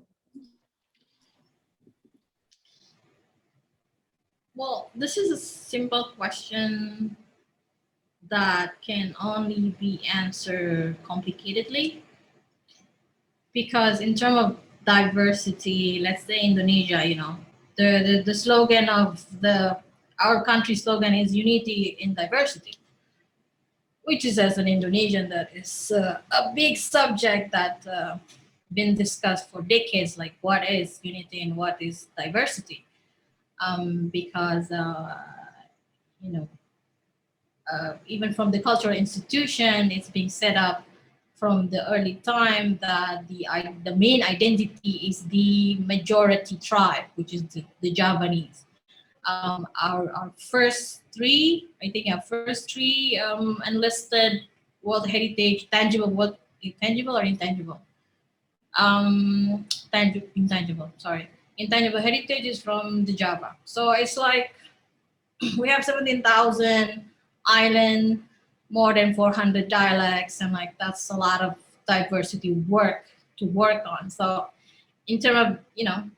Well, this is a simple question that can only be answered complicatedly, because in terms of diversity, let's say Indonesia, the slogan of our country slogan is unity in diversity, which is, as an Indonesian, that is a big subject that been discussed for decades, like what is unity and what is diversity, because even from the cultural institution, it's being set up from the early time that the main identity is the majority tribe, which is the Javanese. Our first three, enlisted World Heritage, intangible, sorry. Intangible heritage is from the Java. So it's like we have 17,000 island, more than 400 dialects, and like that's a lot of diversity to work on. So in terms of,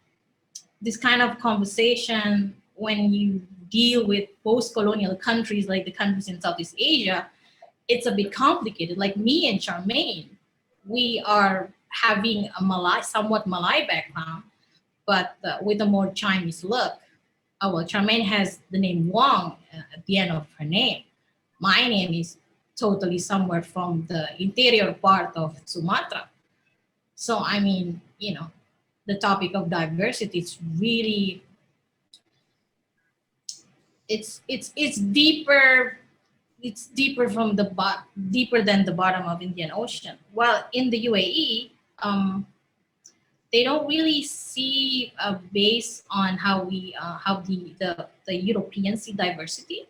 this kind of conversation, when you deal with post-colonial countries like the countries in Southeast Asia, it's a bit complicated. Like me and Charmaine, we are having a somewhat Malay background, but with a more Chinese look. Oh, well, Charmaine has the name Wong at the end of her name. My name is totally somewhere from the interior part of Sumatra. So, I mean, the topic of diversity is really, it's deeper it's deeper deeper than the bottom of Indian Ocean. While in the UAE, they don't really see based on how the Europeans see diversity,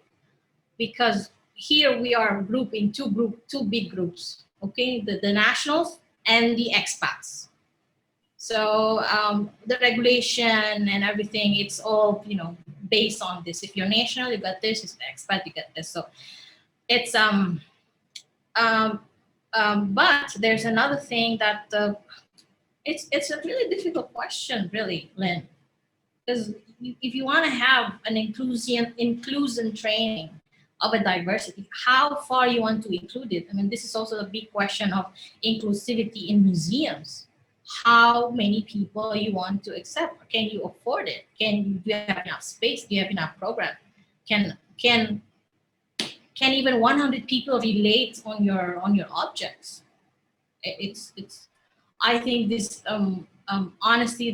because here we are grouped in two big groups. Okay, the nationals and the expats. So the regulation and everything, it's all, you know, based on this. If you're national, you got this. If you're expat, you get this. So it's but there's another thing that it's a really difficult question, really, Lynn, because if you want to have an inclusion training of a diversity, how far you want to include it. I mean, this is also a big question of inclusivity in museums. How many people you want to accept? Can you afford it? Do you have enough space? Do you have enough program? Can even 100 people relate on your objects? It's I think this honestly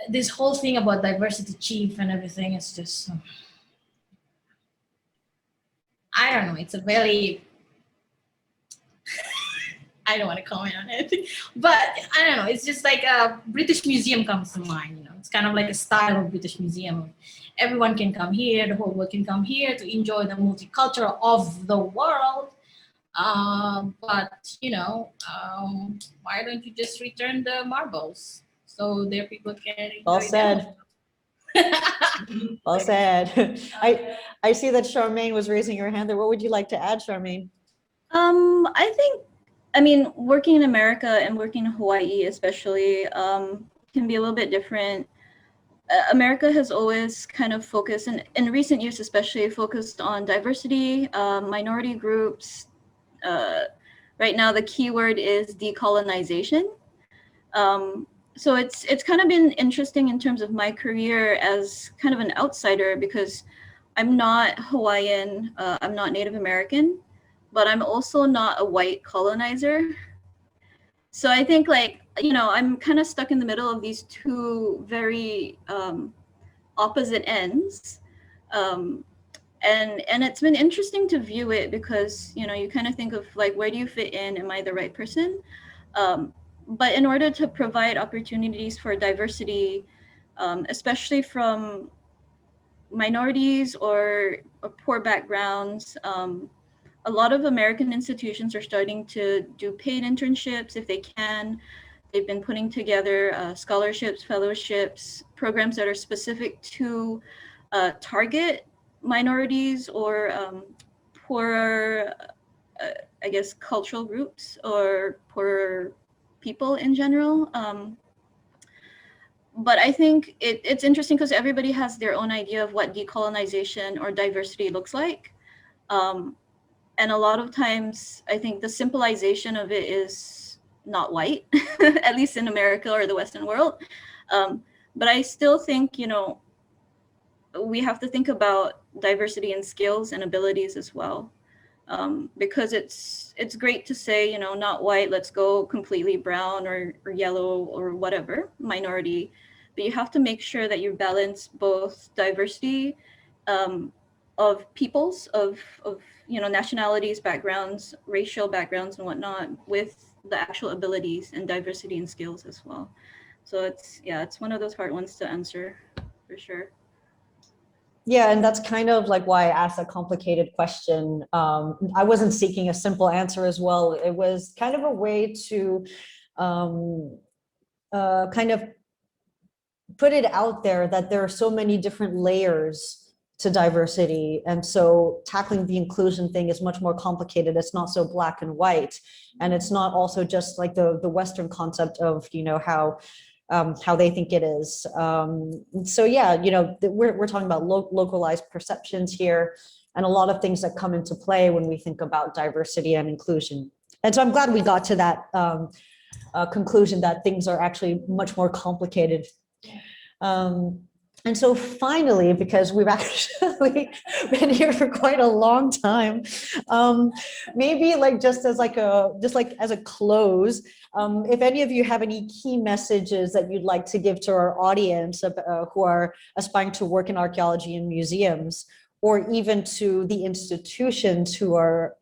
this whole thing about diversity chief and everything is just I don't know. It's a very I don't want to comment on anything, but I don't know. It's just like a British Museum comes to mind. You know, it's kind of like a style of British Museum. Everyone can come here. The whole world can come here to enjoy the multicultural of the world. But you know, why don't you just return the marbles so their people can enjoy Well said. Well said. I see that Charmaine was raising her hand there. What would you like to add, Charmaine? I mean, working in America and working in Hawaii especially can be a little bit different. America has always kind of focused, and in recent years especially, focused on diversity, minority groups. Right now the keyword is decolonization. So it's kind of been interesting in terms of my career as kind of an outsider, because I'm not Hawaiian, I'm not Native American, but I'm also not a white colonizer. So I think, like, you know, I'm kind of stuck in the middle of these two very opposite ends. And it's been interesting to view it, because, you know, you kind of think of like, where do you fit in? Am I the right person? But in order to provide opportunities for diversity, especially from minorities or poor backgrounds, a lot of American institutions are starting to do paid internships if they can. They've been putting together scholarships, fellowships, programs that are specific to target minorities or poorer, I guess, cultural groups or poorer people in general. But I think it's interesting because everybody has their own idea of what decolonization or diversity looks like. And a lot of times, I think the simplification of it is not white, at least in America or the Western world. But I still think, you know, we have to think about diversity in skills and abilities as well. Because it's great to say, you know, not white, let's go completely brown or yellow or whatever, minority. But you have to make sure that you balance both diversity of peoples, of you know, nationalities, backgrounds, racial backgrounds and whatnot, with the actual abilities and diversity and skills as well. So it's one of those hard ones to answer for sure. Yeah, and that's kind of like why I asked a complicated question. I wasn't seeking a simple answer as well. It was kind of a way to kind of put it out there that there are so many different layers to diversity. And so tackling the inclusion thing is much more complicated. It's not so black and white. And it's not also just like the Western concept of, you know, how they think it is. So yeah, you know, we're talking about localized perceptions here, and a lot of things that come into play when we think about diversity and inclusion. And so I'm glad we got to that conclusion that things are actually much more complicated. And so finally, because we've actually been here for quite a long time, maybe like just as a close, if any of you have any key messages that you'd like to give to our audience who are aspiring to work in archaeology and museums, or even to the institutions who are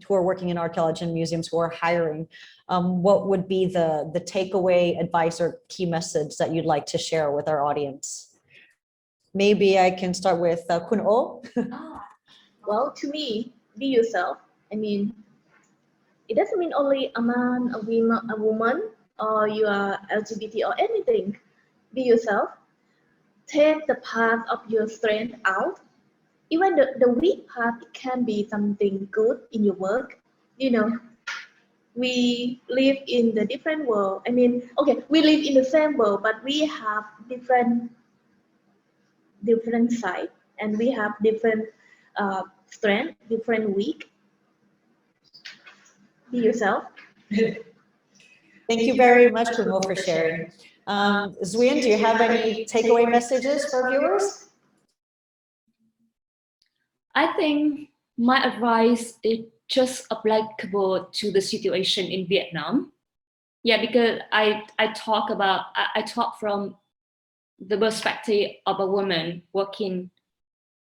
working in archaeology and museums who are hiring, what would be the takeaway advice or key message that you'd like to share with our audience? Maybe I can start with Kun O. Well, to me, be yourself. I mean, it doesn't mean only a man, a woman, or you are LGBT or anything. Be yourself. Take the part of your strength out. Even the weak part, it can be something good in your work. You know, we live in the different world. I mean, okay, we live in the same world, but we have different side, and we have different strength, different weak. Be yourself. Thank you very much, Kumo, for sharing. Duyen, do you have any takeaway messages for viewers? I think my advice is just applicable to the situation in Vietnam. Yeah, because I talk from the perspective of a woman working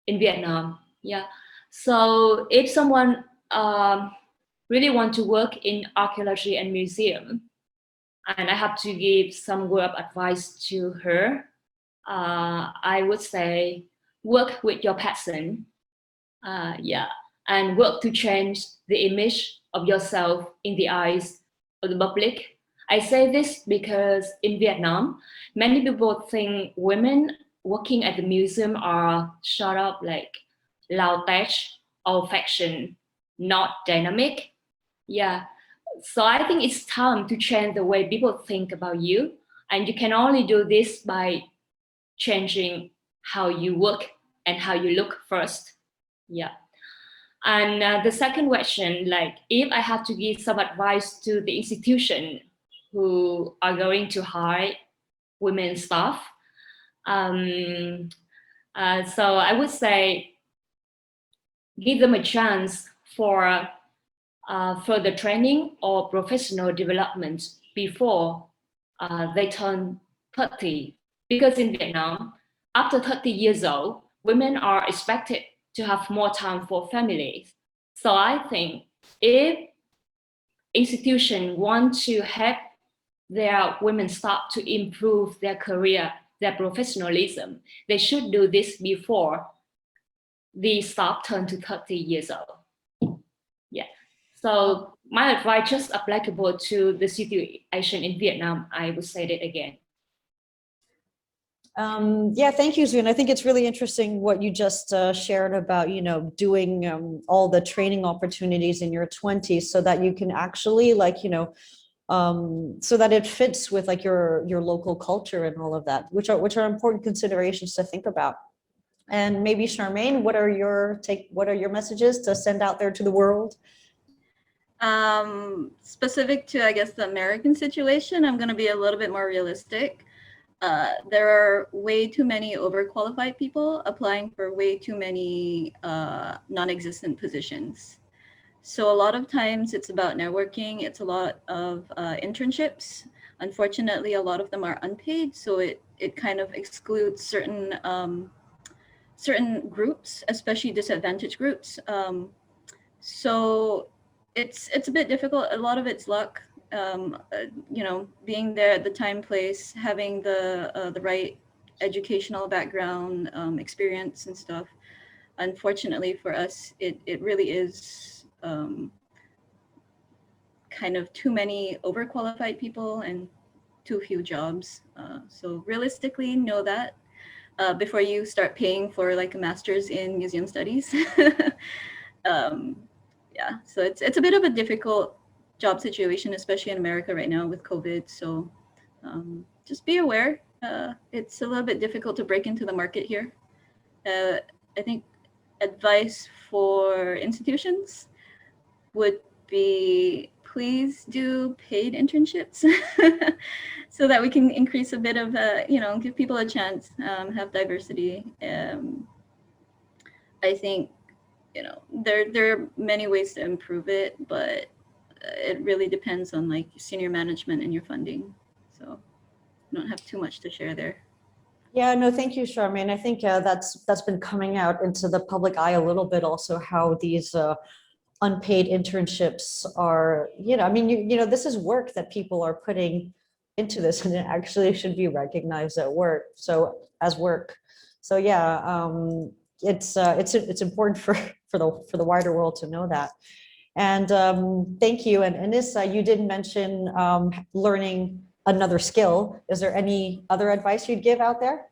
in Vietnam. Yeah, so if someone really want to work in archaeology and museum, and I have to give some word of advice to her, I would say work with your passion. Yeah, and work to change the image of yourself in the eyes of the public. I say this because in Vietnam, many people think women working at the museum are shut up, like loud touch, old fashioned, not dynamic. Yeah, so I think it's time to change the way people think about you, and you can only do this by changing how you work and how you look first. Yeah. And the second question, like if I have to give some advice to the institution who are going to hire women staff, so I would say give them a chance for further training or professional development before they turn 30. Because in Vietnam, after 30 years old, women are expected to have more time for families. So I think if institutions want to help their women staff to improve their career, their professionalism, they should do this before the staff turn to 30 years old. Yeah. So my advice just applicable to the situation in Vietnam. I would say that again. Yeah, thank you, Duyen. I think it's really interesting what you just shared about, doing all the training opportunities in your 20s so that you can actually so that it fits with like your local culture and all of that, which are important considerations to think about. And maybe Charmaine, what are your messages to send out there to the world? Specific to, I guess, the American situation, I'm going to be a little bit more realistic. There are way too many overqualified people applying for way too many non-existent positions. So a lot of times it's about networking. It's a lot of internships. Unfortunately, a lot of them are unpaid, so it kind of excludes certain groups, especially disadvantaged groups. So it's a bit difficult. A lot of it's luck. Being there at the time, place, having the right educational background, experience and stuff. Unfortunately for us, it really is kind of too many overqualified people and too few jobs. So realistically, know that before you start paying for like a master's in museum studies. Yeah, so it's a bit of a difficult job situation, especially in America right now with COVID. So just be aware. It's a little bit difficult to break into the market here. I think advice for institutions would be please do paid internships so that we can increase a bit of, give people a chance, have diversity. I think, there are many ways to improve it, but it really depends on like senior management and your funding. So I don't have too much to share there. Yeah, no, thank you, Charmaine. I think that's been coming out into the public eye a little bit also, how these unpaid internships are, I mean, this is work that people are putting into this, and it actually should be recognized at work. So as work. So yeah, it's important for the wider world to know that. And thank you. And Annissa, you did mention learning another skill. Is there any other advice you'd give out there?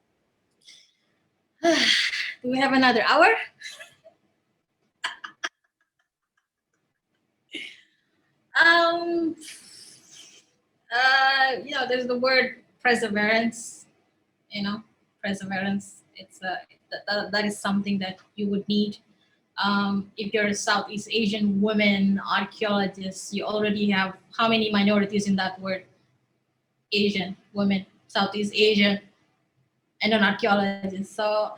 Do we have another hour? There's the word perseverance. Perseverance. That is something that you would need. If you're a Southeast Asian woman archaeologist, you already have how many minorities in that word? Asian women, Southeast Asian, and an archaeologist. So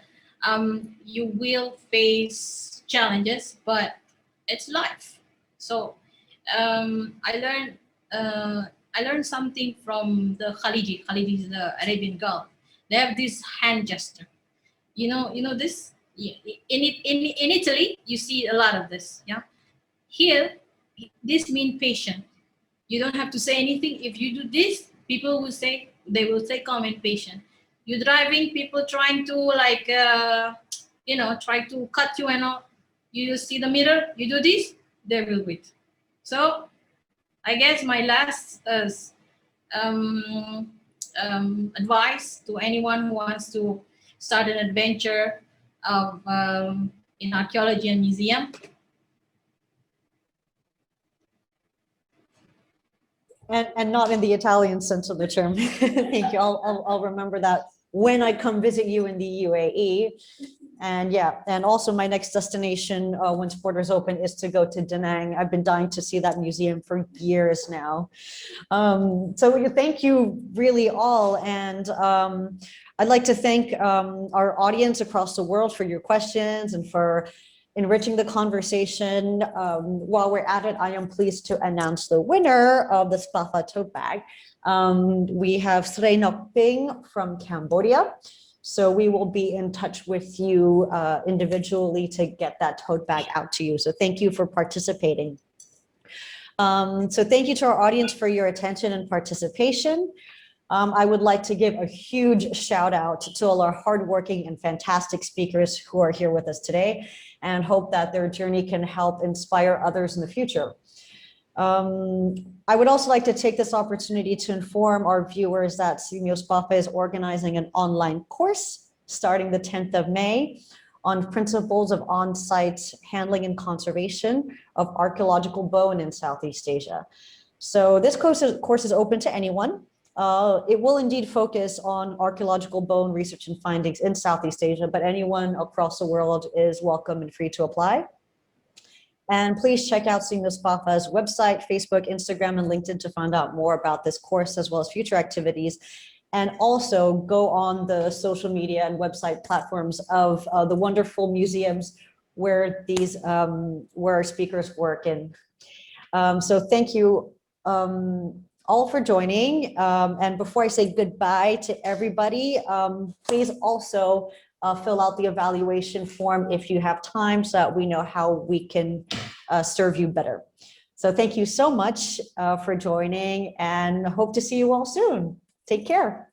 you will face challenges, but it's life. So I learned something from the Khaliji. Khaliji is the Arabian Gulf. They have this hand gesture. You know this. In Italy, you see a lot of this. Yeah. Here, this means patient. You don't have to say anything. If you do this, people will say, calm and patient. You're driving, people trying to try to cut you and all. You see the mirror, you do this, they will wait. So I guess my last advice to anyone who wants to start an adventure of in archaeology and museum. And not in the Italian sense of the term. Thank you. I'll remember that when I come visit you in the UAE. And yeah, and also my next destination once borders open is to go to Da Nang. I've been dying to see that museum for years now. So thank you really all. And I'd like to thank our audience across the world for your questions and for enriching the conversation. While we're at it, I am pleased to announce the winner of the SPAFA tote bag. We have Srey Nok Ping from Cambodia. So we will be in touch with you individually to get that tote bag out to you. So thank you for participating. So thank you to our audience for your attention and participation. I would like to give a huge shout out to all our hardworking and fantastic speakers who are here with us today, and hope that their journey can help inspire others in the future. I would also like to take this opportunity to inform our viewers that SEAMEO SPAFA is organizing an online course starting the 10th of May on principles of on-site handling and conservation of archaeological bone in Southeast Asia. So this course is open to anyone. It will indeed focus on archaeological bone research and findings in Southeast Asia, but anyone across the world is welcome and free to apply. And please check out SEAMEO SPAFA's website, Facebook, Instagram, and LinkedIn to find out more about this course as well as future activities. And also go on the social media and website platforms of the wonderful museums where these where our speakers work in. So thank you all for joining. And before I say goodbye to everybody, please also fill out the evaluation form if you have time, so that we know how we can serve you better. So thank you so much for joining, and hope to see you all soon. Take care.